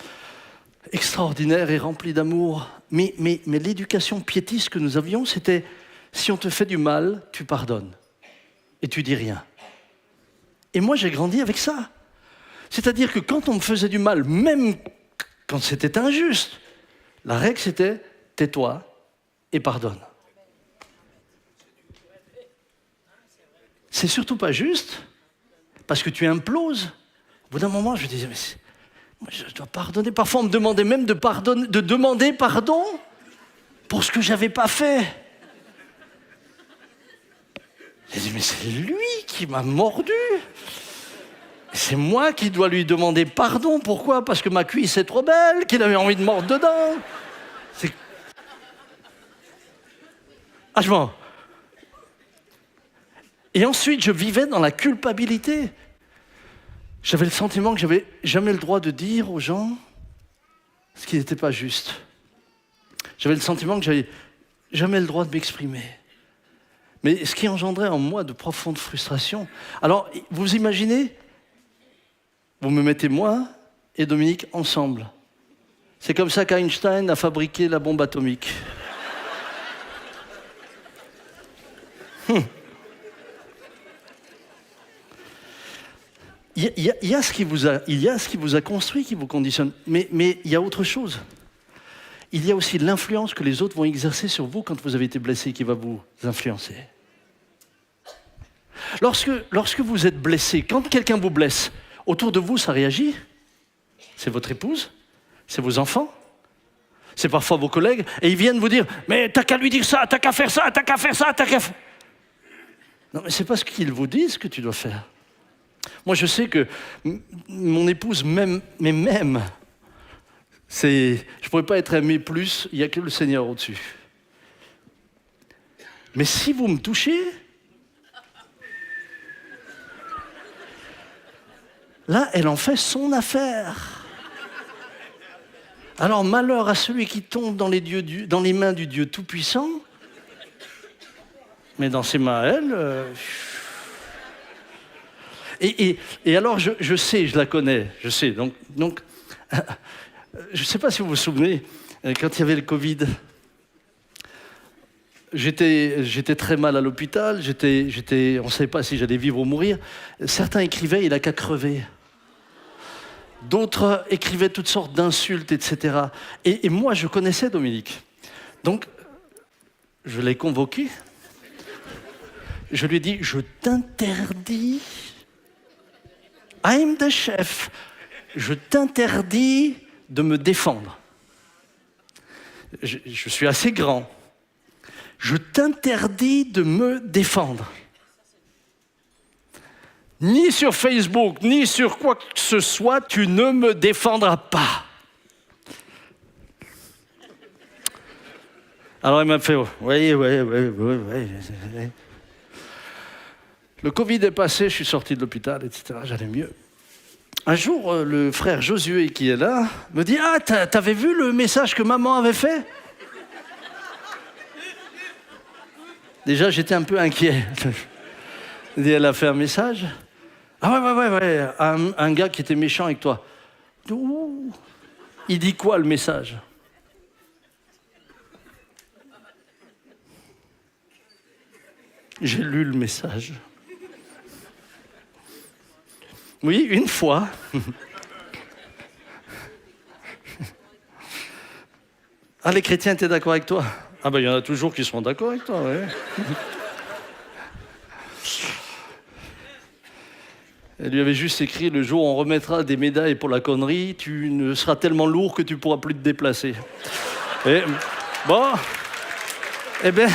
extraordinaire et rempli d'amour. Mais l'éducation piétiste que nous avions, c'était si on te fait du mal, tu pardonnes. Et tu dis rien. Et moi, j'ai grandi avec ça. C'est-à-dire que quand on me faisait du mal, même quand c'était injuste, la règle, c'était tais-toi et pardonne. C'est surtout pas juste, parce que tu imploses. Au bout d'un moment, je me disais, mais moi, je dois pardonner. Parfois, on me demandait même de demander pardon pour ce que j'avais pas fait. J'ai dit, mais c'est lui qui m'a mordu. C'est moi qui dois lui demander pardon. Pourquoi? Parce que ma cuisse est trop belle, qu'il avait envie de mordre dedans. Ah, je m'en... Et ensuite, je vivais dans la culpabilité. J'avais le sentiment que j'avais jamais le droit de dire aux gens ce qui n'était pas juste. J'avais le sentiment que j'avais jamais le droit de m'exprimer. Mais ce qui engendrait en moi de profondes frustrations. Alors, vous imaginez, vous me mettez moi et Dominique ensemble. C'est comme ça qu'Einstein a fabriqué la bombe atomique. Il y a ce qui vous a construit, qui vous conditionne, mais il y a autre chose. Il y a aussi l'influence que les autres vont exercer sur vous quand vous avez été blessé, qui va vous influencer. Lorsque vous êtes blessé, quand quelqu'un vous blesse, autour de vous, ça réagit. C'est votre épouse, c'est vos enfants, c'est parfois vos collègues, et ils viennent vous dire « Mais t'as qu'à lui dire ça, t'as qu'à faire ça, t'as qu'à faire ça, t'as qu'à faire... » Non, mais c'est pas ce qu'ils vous disent que tu dois faire. Moi, je sais que mon épouse m'aime, mais même, je ne pourrais pas être aimé plus, il n'y a que le Seigneur au-dessus. Mais si vous me touchez, là, elle en fait son affaire. Alors, malheur à celui qui tombe dans les mains du Dieu Tout-Puissant, mais dans ses mains à elle... Et alors, je sais, je la connais, je sais. Donc je ne sais pas si vous vous souvenez, quand il y avait le Covid, j'étais très mal à l'hôpital, on ne savait pas si j'allais vivre ou mourir. Certains écrivaient « il n'a qu'à crever ». D'autres écrivaient toutes sortes d'insultes, etc. Et moi, je connaissais Dominique. Donc, je l'ai convoqué. Je lui ai dit « je t'interdis ». I'm the chef. Je t'interdis de me défendre. Je suis assez grand. Je t'interdis de me défendre. Ni sur Facebook, ni sur quoi que ce soit, tu ne me défendras pas. Alors elle m'a fait, oui. Le Covid est passé, je suis sorti de l'hôpital, etc. J'allais mieux. Un jour, le frère Josué, qui est là, me dit « Ah, t'avais vu le message que maman avait fait ?» Déjà, j'étais un peu inquiet. Il dit « Elle a fait un message ?»« Ah ouais, un gars qui était méchant avec toi. » Ouh. Il dit quoi, le message? J'ai lu le message. Oui, une fois. Ah, les chrétiens étaient d'accord avec toi? Ah ben, il y en a toujours qui seront d'accord avec toi, ouais. Elle lui avait juste écrit « Le jour où on remettra des médailles pour la connerie, tu ne seras tellement lourd que tu ne pourras plus te déplacer. » Et bon, eh bien...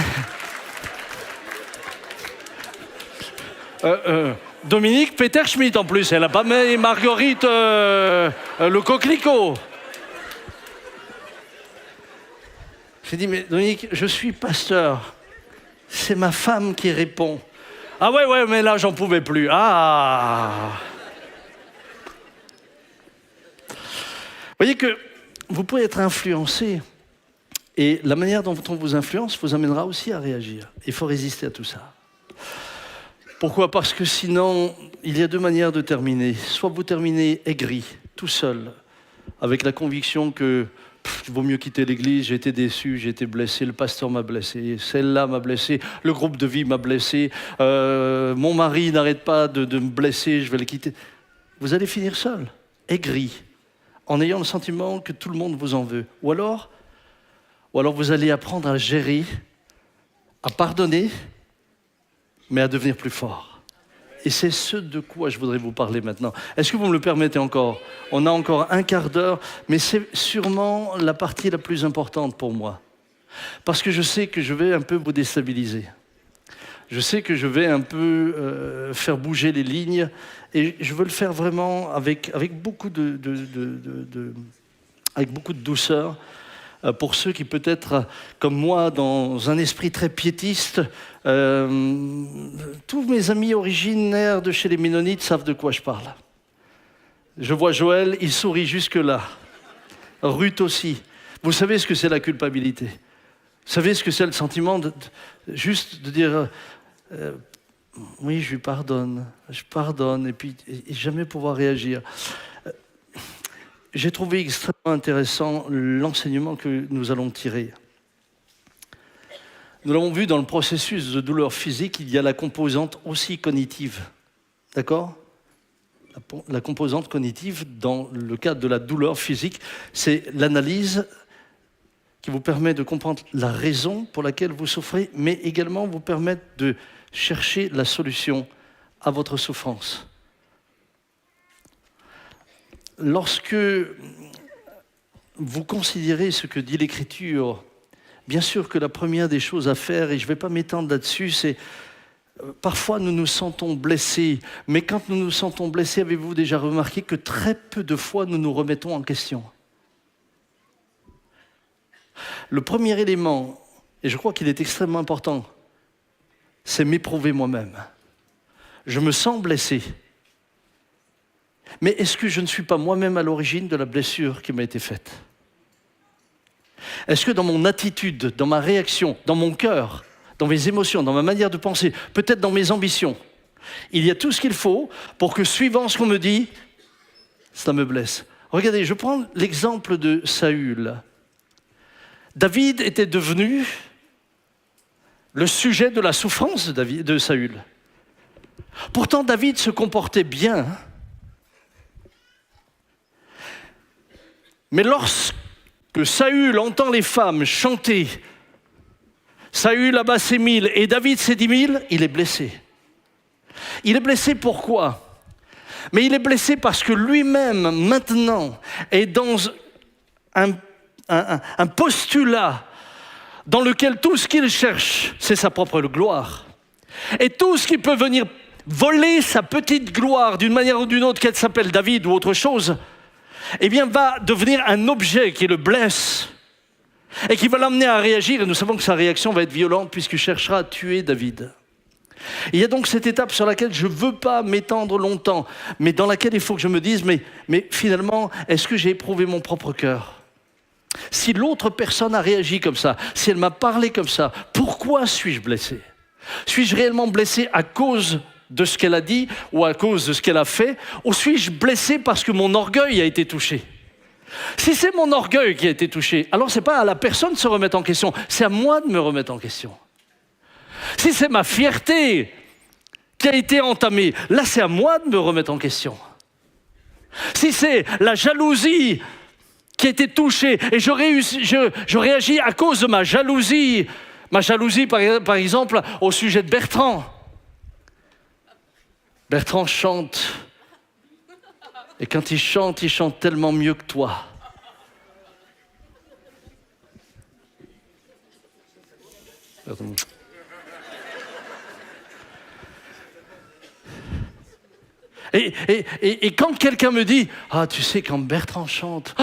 Dominique Peterschmidt en plus, elle n'a pas mis Marguerite le coquelicot. J'ai dit, mais Dominique, je suis pasteur. C'est ma femme qui répond. Ah ouais, mais là, j'en pouvais plus. Ah. Vous voyez que vous pouvez être influencé. Et la manière dont on vous influence vous amènera aussi à réagir. Il faut résister à tout ça. Pourquoi? Parce que sinon, il y a deux manières de terminer. Soit vous terminez aigri, tout seul, avec la conviction que il vaut mieux quitter l'église, j'ai été déçu, j'ai été blessé, le pasteur m'a blessé, celle-là m'a blessé, le groupe de vie m'a blessé, mon mari n'arrête pas de me blesser, je vais le quitter. Vous allez finir seul, aigri, en ayant le sentiment que tout le monde vous en veut. Ou alors vous allez apprendre à gérer, à pardonner, mais à devenir plus fort. Et c'est ce de quoi je voudrais vous parler maintenant. Est-ce que vous me le permettez encore? On a encore un quart d'heure, mais c'est sûrement la partie la plus importante pour moi. Parce que je sais que je vais un peu vous déstabiliser. Je sais que je vais un peu faire bouger les lignes, et je veux le faire vraiment avec beaucoup de douceur. Pour ceux qui peut-être, comme moi, dans un esprit très piétiste, tous mes amis originaires de chez les Ménonites savent de quoi je parle. Je vois Joël, il sourit jusque-là. Ruth aussi. Vous savez ce que c'est la culpabilité. Vous savez ce que c'est le sentiment juste de dire oui, je lui pardonne, et puis et jamais pouvoir réagir. J'ai trouvé extrêmement intéressant l'enseignement que nous allons tirer. Nous l'avons vu dans le processus de douleur physique, il y a la composante aussi cognitive. D'accord ? La composante cognitive, dans le cadre de la douleur physique, c'est l'analyse qui vous permet de comprendre la raison pour laquelle vous souffrez, mais également vous permettre de chercher la solution à votre souffrance. Lorsque vous considérez ce que dit l'Écriture, bien sûr que la première des choses à faire, et je ne vais pas m'étendre là-dessus, c'est parfois nous nous sentons blessés, mais quand nous nous sentons blessés, avez-vous déjà remarqué que très peu de fois nous nous remettons en question? Le premier élément, et je crois qu'il est extrêmement important, c'est m'éprouver moi-même. Je me sens blessé. Mais est-ce que je ne suis pas moi-même à l'origine de la blessure qui m'a été faite? Est-ce que dans mon attitude, dans ma réaction, dans mon cœur, dans mes émotions, dans ma manière de penser, peut-être dans mes ambitions, il y a tout ce qu'il faut pour que, suivant ce qu'on me dit, ça me blesse? Regardez, je prends l'exemple de Saül. David était devenu le sujet de la souffrance de Saül. Pourtant, David se comportait bien. Mais lorsque Saül entend les femmes chanter « Saül abat ses 1000 et David ses 10 000 », il est blessé. Il est blessé pourquoi? Mais il est blessé parce que lui-même, maintenant, est dans un postulat dans lequel tout ce qu'il cherche, c'est sa propre gloire. Et tout ce qui peut venir voler sa petite gloire d'une manière ou d'une autre, qu'elle s'appelle David ou autre chose, eh bien, va devenir un objet qui le blesse et qui va l'amener à réagir. Et nous savons que sa réaction va être violente puisqu'il cherchera à tuer David. Il y a donc cette étape sur laquelle je ne veux pas m'étendre longtemps, mais dans laquelle il faut que je me dise, mais finalement, est-ce que j'ai éprouvé mon propre cœur ? Si l'autre personne a réagi comme ça, si elle m'a parlé comme ça, pourquoi suis-je blessé ? Suis-je réellement blessé à cause de ce qu'elle a dit ou à cause de ce qu'elle a fait, ou suis-je blessé parce que mon orgueil a été touché ? Si c'est mon orgueil qui a été touché, alors ce n'est pas à la personne de se remettre en question, c'est à moi de me remettre en question. Si c'est ma fierté qui a été entamée, là c'est à moi de me remettre en question. Si c'est la jalousie qui a été touchée et je réagis à cause de ma jalousie par exemple au sujet de Bertrand. Bertrand chante, et quand il chante tellement mieux que toi. Pardon. Et quand quelqu'un me dit « Ah, tu sais, quand Bertrand chante,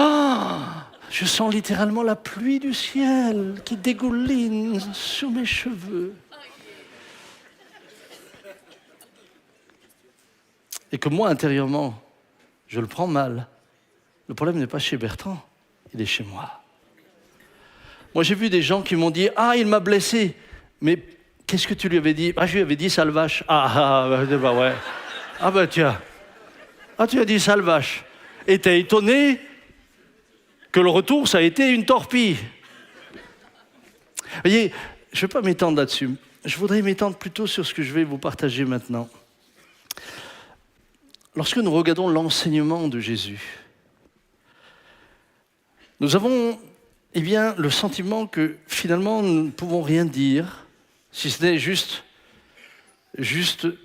je sens littéralement la pluie du ciel qui dégouline sur mes cheveux. » Et que moi, intérieurement, je le prends mal. Le problème n'est pas chez Bertrand, il est chez moi. Moi, j'ai vu des gens qui m'ont dit « Ah, il m'a blessé. » Mais qu'est-ce que tu lui avais dit ? « Ah, je lui avais dit sale vache. » Ouais. Ah ben tiens. Ah, tu as dit sale vache. Et t'es étonné que le retour, ça a été une torpille. Vous voyez, je ne vais pas m'étendre là-dessus. Je voudrais m'étendre plutôt sur ce que je vais vous partager maintenant. Lorsque nous regardons l'enseignement de Jésus, nous avons le sentiment que finalement nous ne pouvons rien dire, si ce n'est juste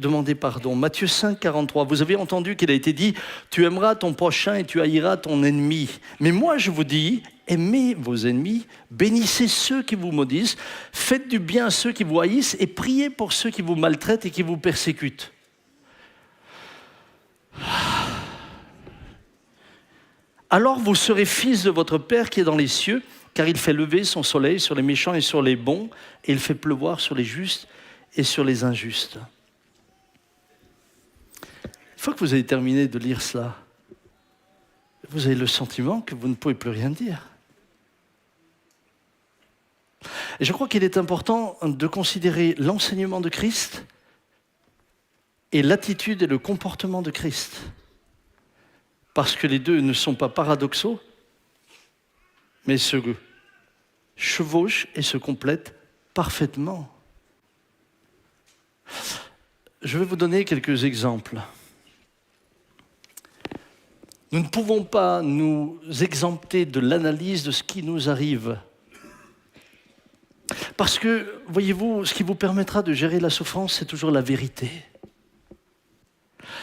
demander pardon. Matthieu 5, 43, vous avez entendu qu'il a été dit « Tu aimeras ton prochain et tu haïras ton ennemi. Mais moi je vous dis, aimez vos ennemis, bénissez ceux qui vous maudissent, faites du bien à ceux qui vous haïssent et priez pour ceux qui vous maltraitent et qui vous persécutent. » Alors vous serez fils de votre Père qui est dans les cieux, car il fait lever son soleil sur les méchants et sur les bons, et il fait pleuvoir sur les justes et sur les injustes. Une fois que vous avez terminé de lire cela, vous avez le sentiment que vous ne pouvez plus rien dire. Et je crois qu'il est important de considérer l'enseignement de Christ et l'attitude et le comportement de Christ. Parce que les deux ne sont pas paradoxaux, mais se chevauchent et se complètent parfaitement. Je vais vous donner quelques exemples. Nous ne pouvons pas nous exempter de l'analyse de ce qui nous arrive. Parce que, voyez-vous, ce qui vous permettra de gérer la souffrance, c'est toujours la vérité.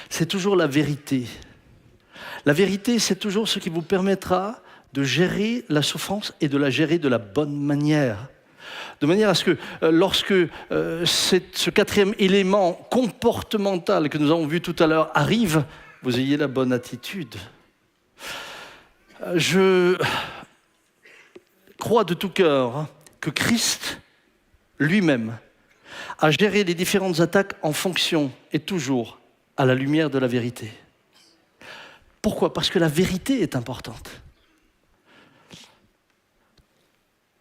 C'est toujours la vérité. La vérité, c'est toujours ce qui vous permettra de gérer la souffrance et de la gérer de la bonne manière. De manière à ce que lorsque ce quatrième élément comportemental que nous avons vu tout à l'heure arrive, vous ayez la bonne attitude. Je crois de tout cœur que Christ lui-même a géré les différentes attaques en fonction et toujours à la lumière de la vérité. Pourquoi ? Parce que la vérité est importante.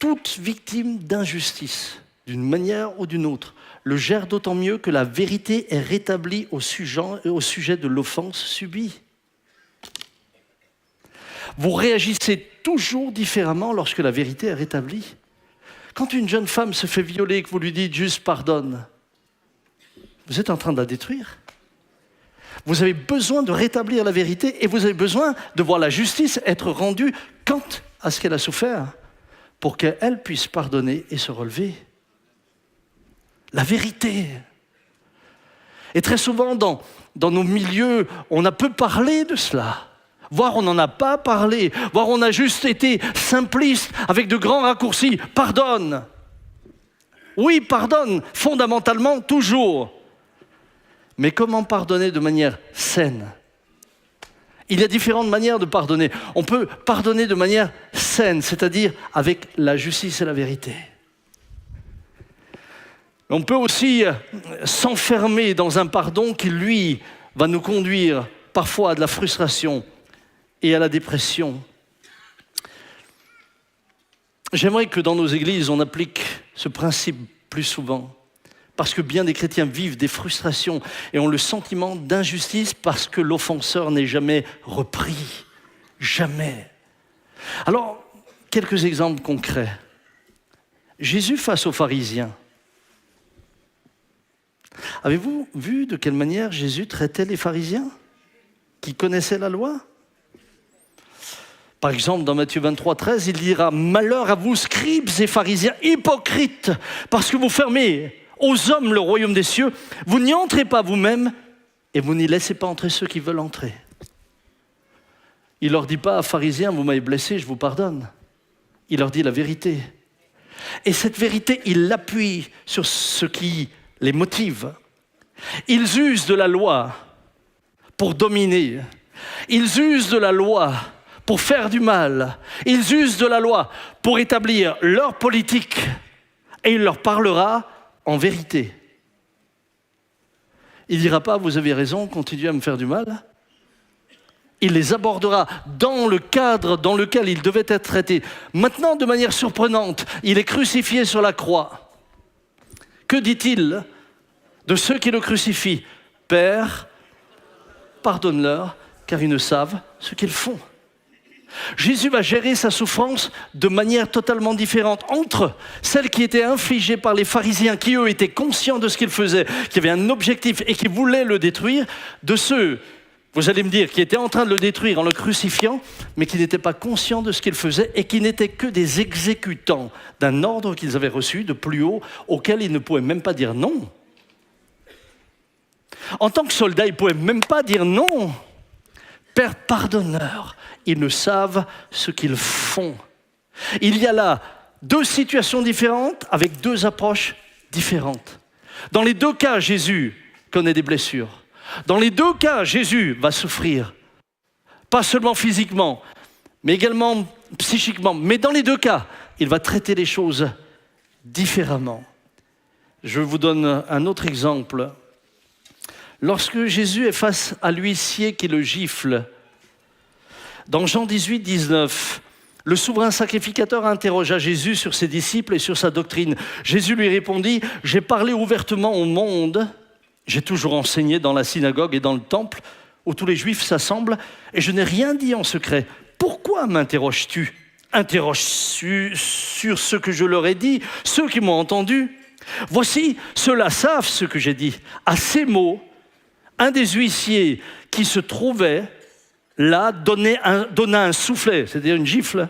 Toute victime d'injustice, d'une manière ou d'une autre, le gère d'autant mieux que la vérité est rétablie au sujet de l'offense subie. Vous réagissez toujours différemment lorsque la vérité est rétablie. Quand une jeune femme se fait violer et que vous lui dites juste « pardonne », vous êtes en train de la détruire. Vous avez besoin de rétablir la vérité et vous avez besoin de voir la justice être rendue quant à ce qu'elle a souffert pour qu'elle puisse pardonner et se relever. La vérité. Et très souvent, dans nos milieux, on a peu parlé de cela. Voire on n'en a pas parlé. Voire on a juste été simpliste avec de grands raccourcis. Pardonne. Oui, pardonne, fondamentalement, toujours. Mais comment pardonner de manière saine ? Il y a différentes manières de pardonner. On peut pardonner de manière saine, c'est-à-dire avec la justice et la vérité. On peut aussi s'enfermer dans un pardon qui, lui, va nous conduire parfois à de la frustration et à la dépression. J'aimerais que dans nos églises, on applique ce principe plus souvent. Parce que bien des chrétiens vivent des frustrations et ont le sentiment d'injustice parce que l'offenseur n'est jamais repris. Jamais. Alors, quelques exemples concrets. Jésus face aux pharisiens. Avez-vous vu de quelle manière Jésus traitait les pharisiens qui connaissaient la loi ? Par exemple, dans Matthieu 23, 13, il dira « Malheur à vous, scribes et pharisiens, hypocrites, parce que vous fermez aux hommes le royaume des cieux, vous n'y entrez pas vous-même et vous n'y laissez pas entrer ceux qui veulent entrer. » Il ne leur dit pas « Pharisiens, vous m'avez blessé, je vous pardonne. » Il leur dit la vérité. Et cette vérité, il l'appuie sur ce qui les motive. Ils usent de la loi pour dominer. Ils usent de la loi pour faire du mal. Ils usent de la loi pour établir leur politique. Et il leur parlera en vérité. Il ne dira pas « Vous avez raison, continuez à me faire du mal ». Il les abordera dans le cadre dans lequel ils devaient être traités. Maintenant, de manière surprenante, il est crucifié sur la croix. Que dit-il de ceux qui le crucifient ? « Père, pardonne-leur, car ils ne savent ce qu'ils font. » Jésus va gérer sa souffrance de manière totalement différente entre celle qui était infligée par les pharisiens, qui eux étaient conscients de ce qu'ils faisaient, qui avaient un objectif et qui voulaient le détruire, de ceux, vous allez me dire, qui étaient en train de le détruire en le crucifiant, mais qui n'étaient pas conscients de ce qu'ils faisaient et qui n'étaient que des exécutants d'un ordre qu'ils avaient reçu de plus haut, auquel ils ne pouvaient même pas dire non. En tant que soldats, ils ne pouvaient même pas dire non. Père, pardonne-leur, ils ne savent ce qu'ils font. Il y a là deux situations différentes avec deux approches différentes. Dans les deux cas, Jésus connaît des blessures. Dans les deux cas, Jésus va souffrir. Pas seulement physiquement, mais également psychiquement. Mais dans les deux cas, il va traiter les choses différemment. Je vous donne un autre exemple. Lorsque Jésus est face à l'huissier qui le gifle, dans Jean 18, 19, le souverain sacrificateur interrogea Jésus sur ses disciples et sur sa doctrine. Jésus lui répondit « J'ai parlé ouvertement au monde, j'ai toujours enseigné dans la synagogue et dans le temple, où tous les Juifs s'assemblent, et je n'ai rien dit en secret. Pourquoi m'interroges-tu ? Interroge sur ce que je leur ai dit, ceux qui m'ont entendu. Voici, ceux-là savent ce que j'ai dit. » À ces mots, un des huissiers qui se trouvait là donna un soufflet, c'est-à-dire une gifle,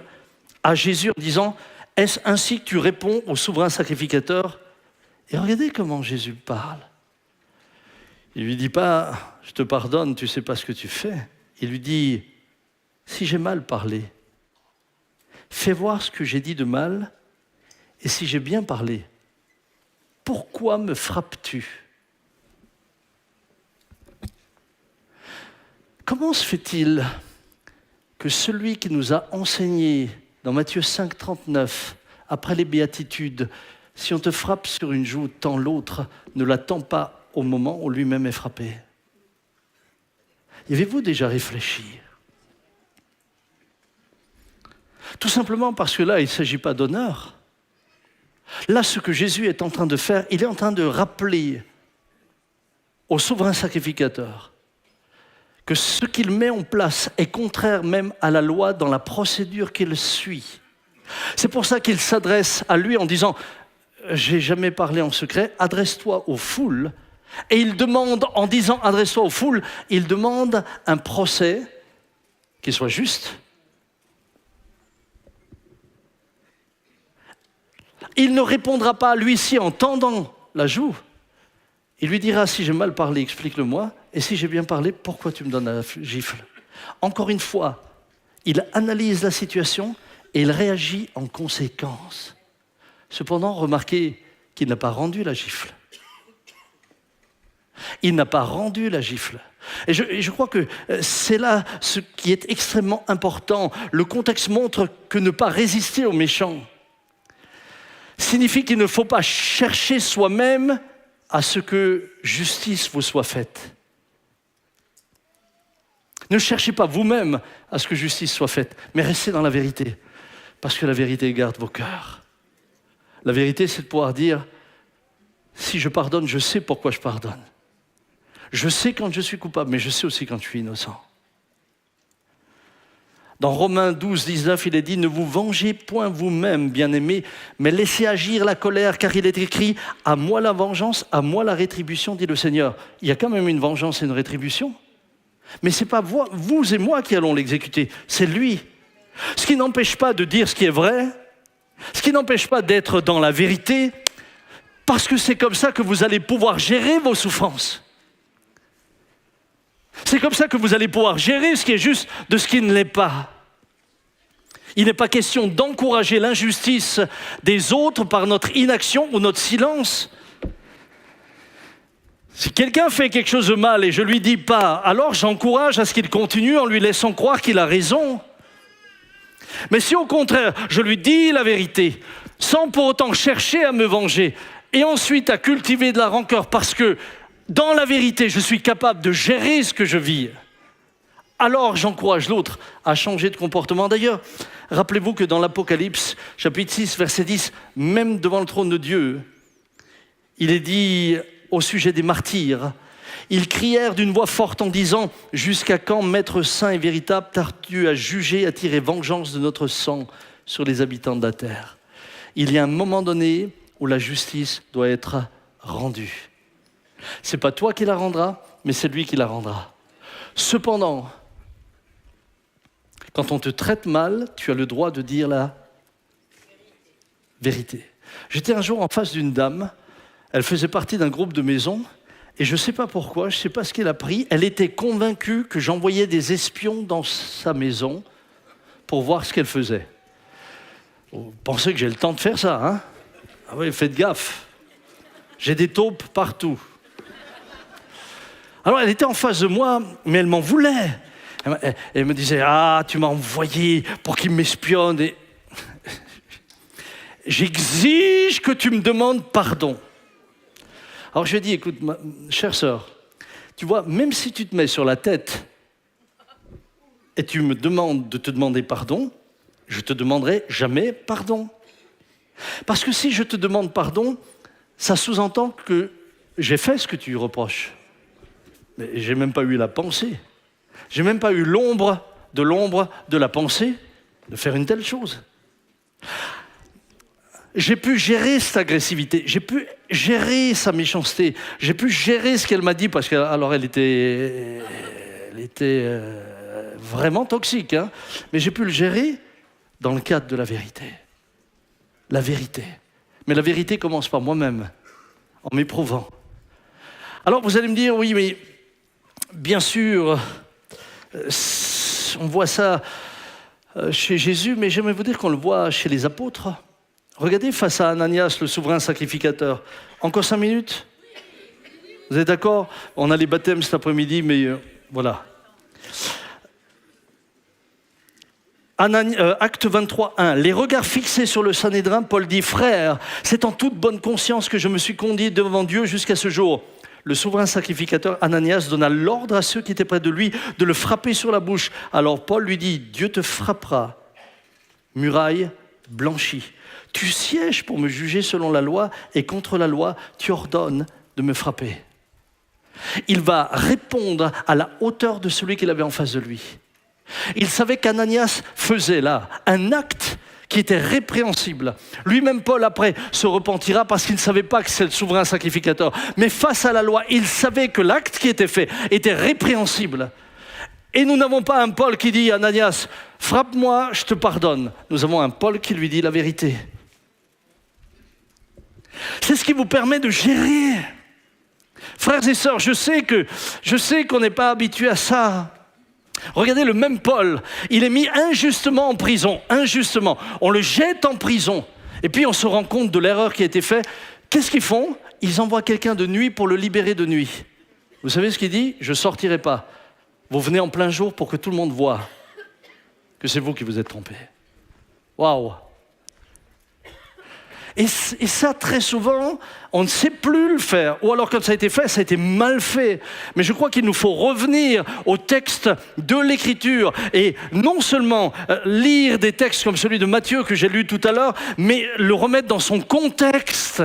à Jésus en disant « Est-ce ainsi que tu réponds au souverain sacrificateur ?» Et regardez comment Jésus parle. Il ne lui dit pas « Je te pardonne, tu ne sais pas ce que tu fais ». Il lui dit « Si j'ai mal parlé, fais voir ce que j'ai dit de mal, et si j'ai bien parlé, pourquoi me frappes-tu » Comment se fait-il que celui qui nous a enseigné dans Matthieu 5, 39, après les béatitudes, si on te frappe sur une joue, tends l'autre, ne la tend pas au moment où lui-même est frappé? Y avez-vous déjà réfléchi? Tout simplement parce que là, il ne s'agit pas d'honneur. Là, ce que Jésus est en train de faire, il est en train de rappeler au souverain sacrificateur que ce qu'il met en place est contraire même à la loi dans la procédure qu'il suit. C'est pour ça qu'il s'adresse à lui en disant « J'ai jamais parlé en secret, adresse-toi aux foules ». Et il demande, en disant « adresse-toi aux foules », il demande un procès qui soit juste. Il ne répondra pas à l'huissier en tendant la joue. Il lui dira « Si j'ai mal parlé, explique-le-moi. Et si j'ai bien parlé, pourquoi tu me donnes la gifle ?» Encore une fois, il analyse la situation et il réagit en conséquence. Cependant, remarquez qu'il n'a pas rendu la gifle. Il n'a pas rendu la gifle. Et je crois que c'est là ce qui est extrêmement important. Le contexte montre que ne pas résister aux méchants, signifie qu'il ne faut pas chercher soi-même à ce que justice vous soit faite. Ne cherchez pas vous-même à ce que justice soit faite, mais restez dans la vérité, parce que la vérité garde vos cœurs. La vérité, c'est de pouvoir dire, si je pardonne, je sais pourquoi je pardonne. Je sais quand je suis coupable, mais je sais aussi quand je suis innocent. Dans Romains 12, 19, il est dit « Ne vous vengez point vous-même, bien-aimés, mais laissez agir la colère, car il est écrit « À moi la vengeance, à moi la rétribution, dit le Seigneur. » Il y a quand même une vengeance et une rétribution. Mais ce n'est pas vous et moi qui allons l'exécuter, c'est lui. Ce qui n'empêche pas de dire ce qui est vrai, ce qui n'empêche pas d'être dans la vérité, parce que c'est comme ça que vous allez pouvoir gérer vos souffrances. C'est comme ça que vous allez pouvoir gérer ce qui est juste de ce qui ne l'est pas. Il n'est pas question d'encourager l'injustice des autres par notre inaction ou notre silence. Si quelqu'un fait quelque chose de mal et je ne lui dis pas, alors j'encourage à ce qu'il continue en lui laissant croire qu'il a raison. Mais si au contraire, je lui dis la vérité, sans pour autant chercher à me venger, et ensuite à cultiver de la rancœur parce que dans la vérité, je suis capable de gérer ce que je vis, alors j'encourage l'autre à changer de comportement. D'ailleurs, rappelez-vous que dans l'Apocalypse, chapitre 6, verset 10, même devant le trône de Dieu, il est dit au sujet des martyrs, ils crièrent d'une voix forte en disant « Jusqu'à quand, Maître saint et véritable, tardes-tu à juger, à tirer vengeance de notre sang sur les habitants de la terre ?» Il y a un moment donné où la justice doit être rendue. Ce n'est pas toi qui la rendras, mais c'est lui qui la rendra. Cependant, quand on te traite mal, tu as le droit de dire la vérité. J'étais un jour en face d'une dame, elle faisait partie d'un groupe de maisons, et je ne sais pas pourquoi, je ne sais pas ce qu'elle a pris, elle était convaincue que j'envoyais des espions dans sa maison pour voir ce qu'elle faisait. Vous pensez que j'ai le temps de faire ça, hein? Ah oui, faites gaffe. J'ai des taupes partout. Alors, elle était en face de moi, mais elle m'en voulait. Elle me disait « Ah, tu m'as envoyé pour qu'il m'espionne. » Et j'exige que tu me demandes pardon. Alors, je lui ai dit « Écoute, chère sœur, tu vois, même si tu te mets sur la tête et tu me demandes de te demander pardon, je ne te demanderai jamais pardon. Parce que si je te demande pardon, ça sous-entend que j'ai fait ce que tu reproches. Mais je n'ai même pas eu la pensée. Je n'ai même pas eu l'ombre de la pensée de faire une telle chose. J'ai pu gérer cette agressivité, j'ai pu gérer sa méchanceté, j'ai pu gérer ce qu'elle m'a dit, parce qu'elle était vraiment toxique, hein, mais j'ai pu le gérer dans le cadre de la vérité. La vérité. Mais la vérité commence par moi-même, en m'éprouvant. Alors vous allez me dire, oui, mais bien sûr, on voit ça chez Jésus, mais j'aimerais vous dire qu'on le voit chez les apôtres. Regardez face à Ananias, le souverain sacrificateur. Encore 5 minutes? Vous êtes d'accord? On a les baptêmes cet après-midi, mais voilà. Acte 23, 1. Les regards fixés sur le Sanhédrin, Paul dit « Frère, c'est en toute bonne conscience que je me suis conduit devant Dieu jusqu'à ce jour. » Le souverain sacrificateur Ananias donna l'ordre à ceux qui étaient près de lui de le frapper sur la bouche. Alors Paul lui dit « Dieu te frappera, muraille blanchie. Tu sièges pour me juger selon la loi et contre la loi, tu ordonnes de me frapper. » Il va répondre à la hauteur de celui qu'il avait en face de lui. Il savait qu'Ananias faisait là un acte qui était répréhensible. Lui-même, Paul, après, se repentira parce qu'il ne savait pas que c'est le souverain sacrificateur. Mais face à la loi, il savait que l'acte qui était fait était répréhensible. Et nous n'avons pas un Paul qui dit « Ananias, frappe-moi, je te pardonne ». Nous avons un Paul qui lui dit la vérité. C'est ce qui vous permet de gérer. Frères et sœurs, je sais qu'on n'est pas habitué à ça. Regardez le même Paul, il est mis injustement en prison, injustement. On le jette en prison. Et puis on se rend compte de l'erreur qui a été faite. Qu'est-ce qu'ils font? Ils envoient quelqu'un de nuit pour le libérer de nuit. Vous savez ce qu'il dit? Je ne sortirai pas. Vous venez en plein jour pour que tout le monde voie que c'est vous qui vous êtes trompé. Waouh! Et ça, très souvent, on ne sait plus le faire. Ou alors, quand ça a été fait, ça a été mal fait. Mais je crois qu'il nous faut revenir au texte de l'Écriture et non seulement lire des textes comme celui de Matthieu que j'ai lu tout à l'heure, mais le remettre dans son contexte.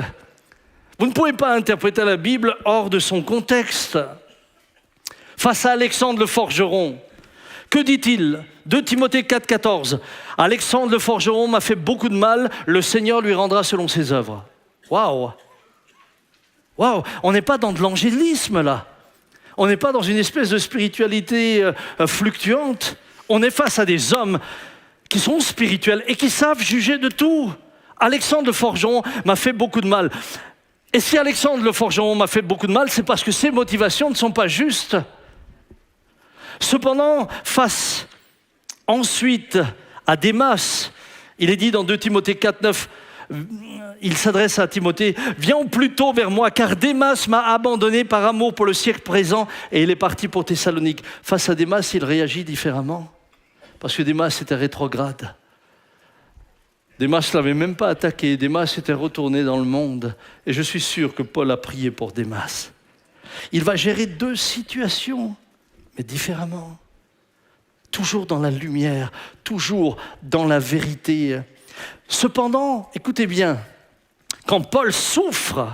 Vous ne pouvez pas interpréter la Bible hors de son contexte. Face à Alexandre le forgeron, que dit-il ? 2 Timothée 4,14. Alexandre le forgeron m'a fait beaucoup de mal, le Seigneur lui rendra selon ses œuvres. Waouh! Waouh! On n'est pas dans de l'angélisme là. On n'est pas dans une espèce de spiritualité fluctuante. On est face à des hommes qui sont spirituels et qui savent juger de tout. Alexandre le forgeron m'a fait beaucoup de mal. Et si Alexandre le forgeron m'a fait beaucoup de mal, c'est parce que ses motivations ne sont pas justes. Cependant, face ensuite à Démas, il est dit dans 2 Timothée 4,9, il s'adresse à Timothée, « Viens plutôt vers moi, car Démas m'a abandonné par amour pour le siècle présent, et il est parti pour Thessalonique. » Face à Démas, il réagit différemment, parce que Démas était rétrograde. Démas ne l'avait même pas attaqué, Démas était retourné dans le monde, et je suis sûr que Paul a prié pour Démas. Il va gérer 2 situations, mais différemment. Toujours dans la lumière, toujours dans la vérité. Cependant, écoutez bien, quand Paul souffre,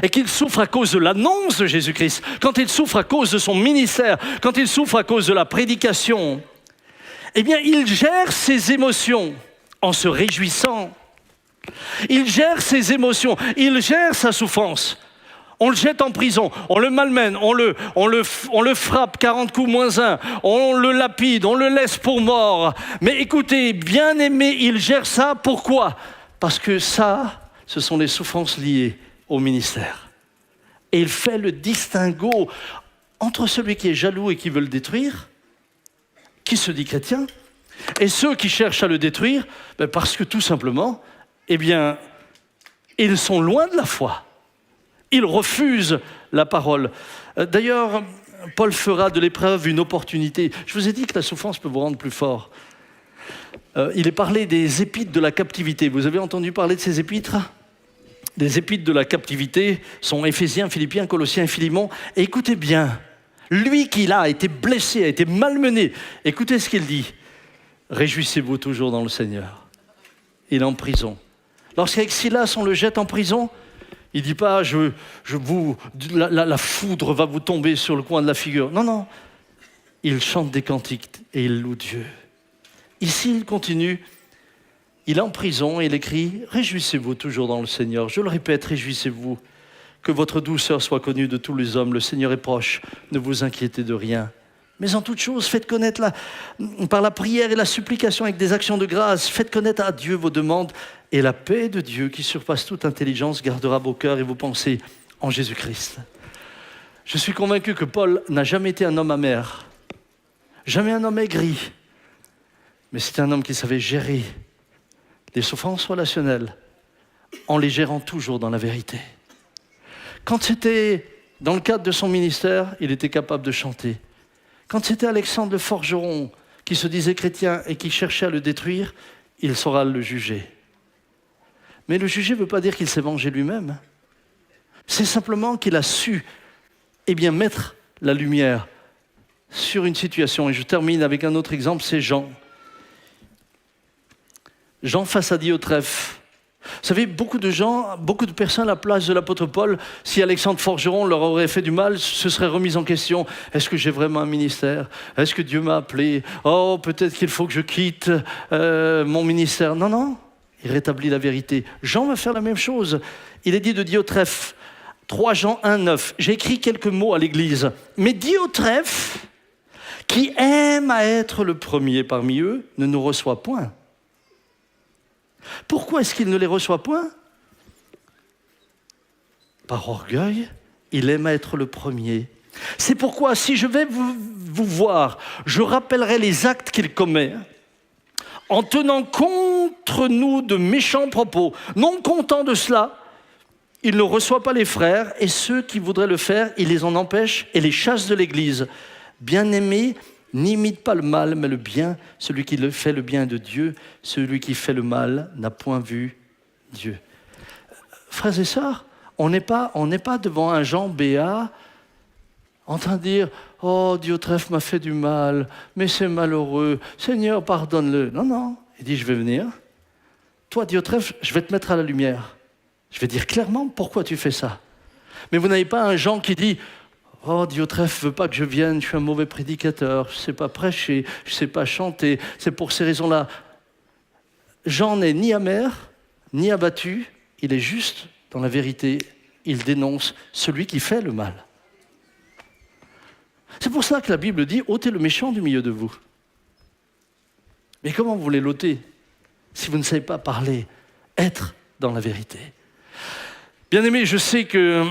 et qu'il souffre à cause de l'annonce de Jésus-Christ, quand il souffre à cause de son ministère, quand il souffre à cause de la prédication, eh bien, il gère ses émotions en se réjouissant. Il gère ses émotions, il gère sa souffrance. On le jette en prison, on le malmène, on le frappe 40 coups moins 1, on le lapide, on le laisse pour mort. Mais écoutez, bien aimé, il gère ça, pourquoi ? Parce que ça, ce sont les souffrances liées au ministère. Et il fait le distinguo entre celui qui est jaloux et qui veut le détruire, qui se dit chrétien, et ceux qui cherchent à le détruire, parce que tout simplement, eh bien, ils sont loin de la foi. Ils refusent la parole. D'ailleurs, Paul fera de l'épreuve une opportunité. Je vous ai dit que la souffrance peut vous rendre plus fort. Il est parlé des épîtres de la captivité. Vous avez entendu parler de ces épîtres ? Les épîtres de la captivité sont Éphésiens, Philippiens, Colossiens et Philémon. Et écoutez bien, lui qui là a été blessé, a été malmené, écoutez ce qu'il dit. Réjouissez-vous toujours dans le Seigneur. Il est en prison. Lorsqu'avec Silas on le jette en prison, il ne dit pas la foudre va vous tomber sur le coin de la figure. Non, non. Il chante des cantiques et il loue Dieu. Ici, il continue. Il est en prison et il écrit « Réjouissez-vous toujours dans le Seigneur. Je le répète, réjouissez-vous. Que votre douceur soit connue de tous les hommes. Le Seigneur est proche. Ne vous inquiétez de rien. Mais en toute chose, faites connaître par la prière et la supplication avec des actions de grâce. Faites connaître à Dieu vos demandes. Et la paix de Dieu, qui surpasse toute intelligence, gardera vos cœurs et vos pensées en Jésus-Christ. » Je suis convaincu que Paul n'a jamais été un homme amer, jamais un homme aigri, mais c'était un homme qui savait gérer les souffrances relationnelles en les gérant toujours dans la vérité. Quand c'était dans le cadre de son ministère, il était capable de chanter. Quand c'était Alexandre le forgeron qui se disait chrétien et qui cherchait à le détruire, il saura le juger. Mais le juger ne veut pas dire qu'il s'est vengé lui-même. C'est simplement qu'il a su mettre la lumière sur une situation. Et je termine avec un autre exemple, c'est Jean. Jean face à Diotrephe. Vous savez, beaucoup de personnes à la place de l'apôtre Paul, si Alexandre Forgeron leur aurait fait du mal, se seraient remis en question. Est-ce que j'ai vraiment un ministère ? Est-ce que Dieu m'a appelé ? Oh, peut-être qu'il faut que je quitte mon ministère. Non, non, il rétablit la vérité. Jean va faire la même chose. Il est dit de Diotrephe, 3 Jean 1, 9. J'ai écrit quelques mots à l'église. Mais Diotrephe, qui aime à être le premier parmi eux, ne nous reçoit point. Pourquoi est-ce qu'il ne les reçoit point ? Par orgueil, il aime à être le premier. C'est pourquoi, si je vais vous voir, je rappellerai les actes qu'il commet, en tenant contre nous de méchants propos. Non content de cela, il ne reçoit pas les frères, et ceux qui voudraient le faire, il les en empêche et les chasse de l'Église. Bien-aimés, n'imite pas le mal, mais le bien. Celui qui fait le bien de Dieu, celui qui fait le mal n'a point vu Dieu. frères et sœurs, on n'est pas devant un Jean béat en train de dire « Oh, Diotrephe m'a fait du mal, mais c'est malheureux, Seigneur, pardonne-le. » Non, non, il dit « Je vais venir. Toi, Diotrephe, je vais te mettre à la lumière. Je vais dire clairement pourquoi tu fais ça. » Mais vous n'avez pas un Jean qui dit « Oh, Diotrephe ne veut pas que je vienne, je suis un mauvais prédicateur, je ne sais pas prêcher, je ne sais pas chanter, c'est pour ces raisons-là. » Jean n'est ni amer, ni abattu, il est juste dans la vérité, il dénonce celui qui fait le mal. C'est pour ça que la Bible dit « ôtez le méchant du milieu de vous ». Mais comment vous voulez l'ôter si vous ne savez pas parler, être dans la vérité? Bien-aimés, je sais que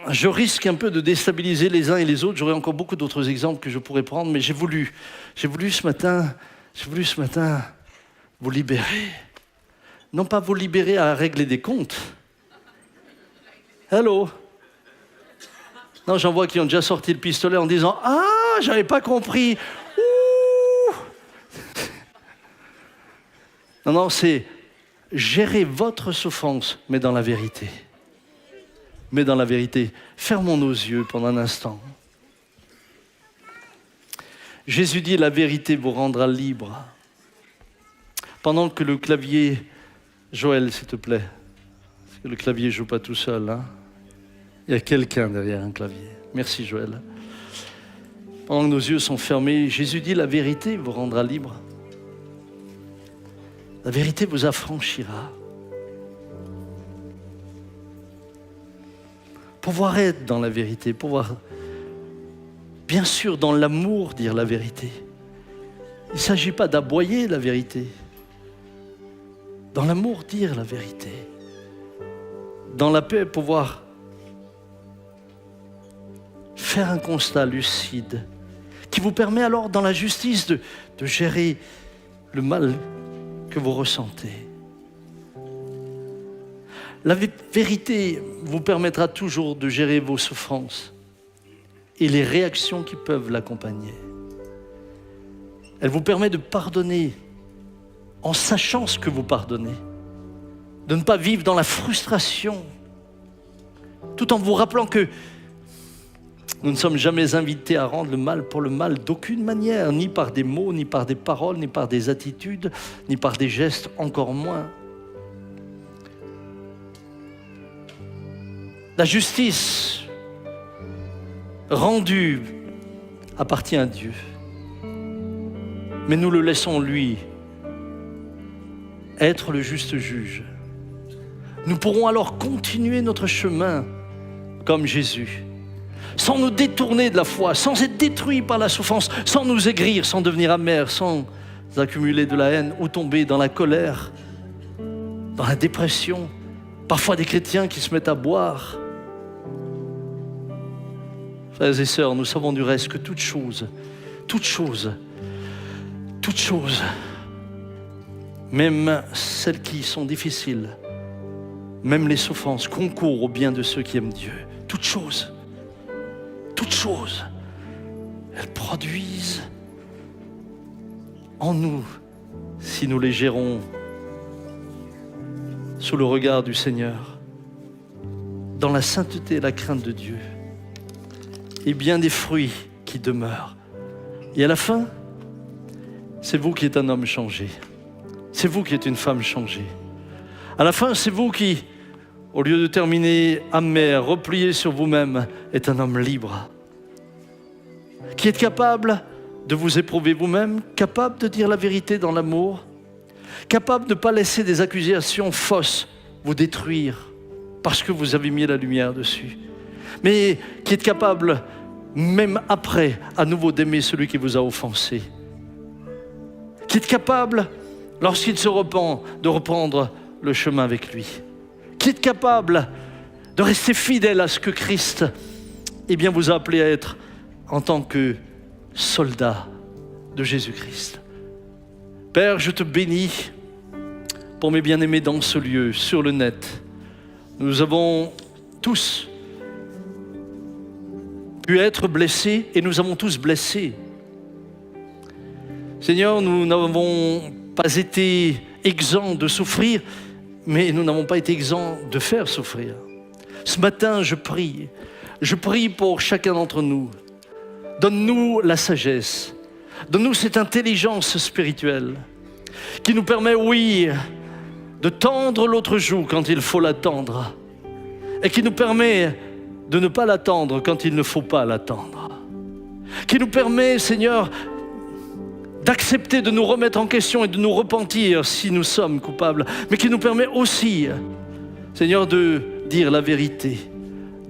je risque un peu de déstabiliser les uns et les autres. J'aurais encore beaucoup d'autres exemples que je pourrais prendre, mais j'ai voulu ce matin vous libérer. Non pas vous libérer à régler des comptes. Hello. Non, j'en vois qui ont déjà sorti le pistolet en disant « Ah, j'avais pas compris. Ouh. » Non, c'est gérer votre souffrance, mais dans la vérité. Mais dans la vérité. Fermons nos yeux pendant un instant. Jésus dit « La vérité vous rendra libre. » Pendant que le clavier... Joël, s'il te plaît. Parce que le clavier ne joue pas tout seul. Hein? Il y a quelqu'un derrière un clavier. Merci, Joël. Pendant que nos yeux sont fermés, Jésus dit « La vérité vous rendra libre. » La vérité vous affranchira. Pouvoir être dans la vérité, pouvoir, bien sûr, dans l'amour, dire la vérité. Il ne s'agit pas d'aboyer la vérité. Dans l'amour, dire la vérité. Dans la paix, pouvoir faire un constat lucide qui vous permet alors, dans la justice, de gérer le mal que vous ressentez. La vérité vous permettra toujours de gérer vos souffrances et les réactions qui peuvent l'accompagner. Elle vous permet de pardonner en sachant ce que vous pardonnez, de ne pas vivre dans la frustration, tout en vous rappelant que nous ne sommes jamais invités à rendre le mal pour le mal d'aucune manière, ni par des mots, ni par des paroles, ni par des attitudes, ni par des gestes, encore moins. La justice rendue appartient à Dieu, mais nous le laissons lui être le juste juge. Nous pourrons alors continuer notre chemin comme Jésus, sans nous détourner de la foi, sans être détruits par la souffrance, sans nous aigrir, sans devenir amers, sans accumuler de la haine ou tomber dans la colère, dans la dépression. Parfois des chrétiens qui se mettent à boire. Frères et sœurs, nous savons du reste que toute chose, même celles qui sont difficiles, même les souffrances, concourent au bien de ceux qui aiment Dieu. Toutes choses, elles produisent en nous, si nous les gérons sous le regard du Seigneur, dans la sainteté et la crainte de Dieu, et bien des fruits qui demeurent. Et à la fin, c'est vous qui êtes un homme changé. C'est vous qui êtes une femme changée. À la fin, c'est vous qui, au lieu de terminer amer, replié sur vous-même, êtes un homme libre. Qui êtes capable de vous éprouver vous-même, capable de dire la vérité dans l'amour, capable de ne pas laisser des accusations fausses vous détruire parce que vous avez mis la lumière dessus. Mais qui êtes capable, même après, à nouveau d'aimer celui qui vous a offensé. Qui êtes capable, lorsqu'il se repent, de reprendre le chemin avec lui. Qui êtes capable de rester fidèle à ce que Christ vous a appelé à être en tant que soldat de Jésus-Christ. Père, je te bénis pour mes bien-aimés dans ce lieu, sur le net. Nous avons tous pu être blessés et nous avons tous blessé. Seigneur, nous n'avons pas été exempts de souffrir, mais nous n'avons pas été exempts de faire souffrir. Ce matin, je prie pour chacun d'entre nous. Donne-nous la sagesse, donne-nous cette intelligence spirituelle qui nous permet, oui, de tendre l'autre joue quand il faut l'attendre et qui nous permet de ne pas l'attendre quand il ne faut pas l'attendre. Qui nous permet, Seigneur, d'accepter de nous remettre en question et de nous repentir si nous sommes coupables, mais qui nous permet aussi, Seigneur, de dire la vérité.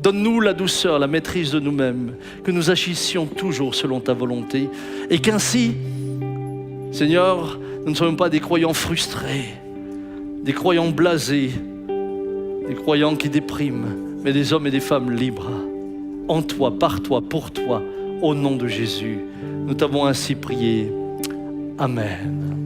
Donne-nous la douceur, la maîtrise de nous-mêmes, que nous agissions toujours selon ta volonté et qu'ainsi, Seigneur, nous ne soyons pas des croyants frustrés, des croyants blasés, des croyants qui dépriment, mais des hommes et des femmes libres. En toi, par toi, pour toi, au nom de Jésus. Nous t'avons ainsi prié. Amen.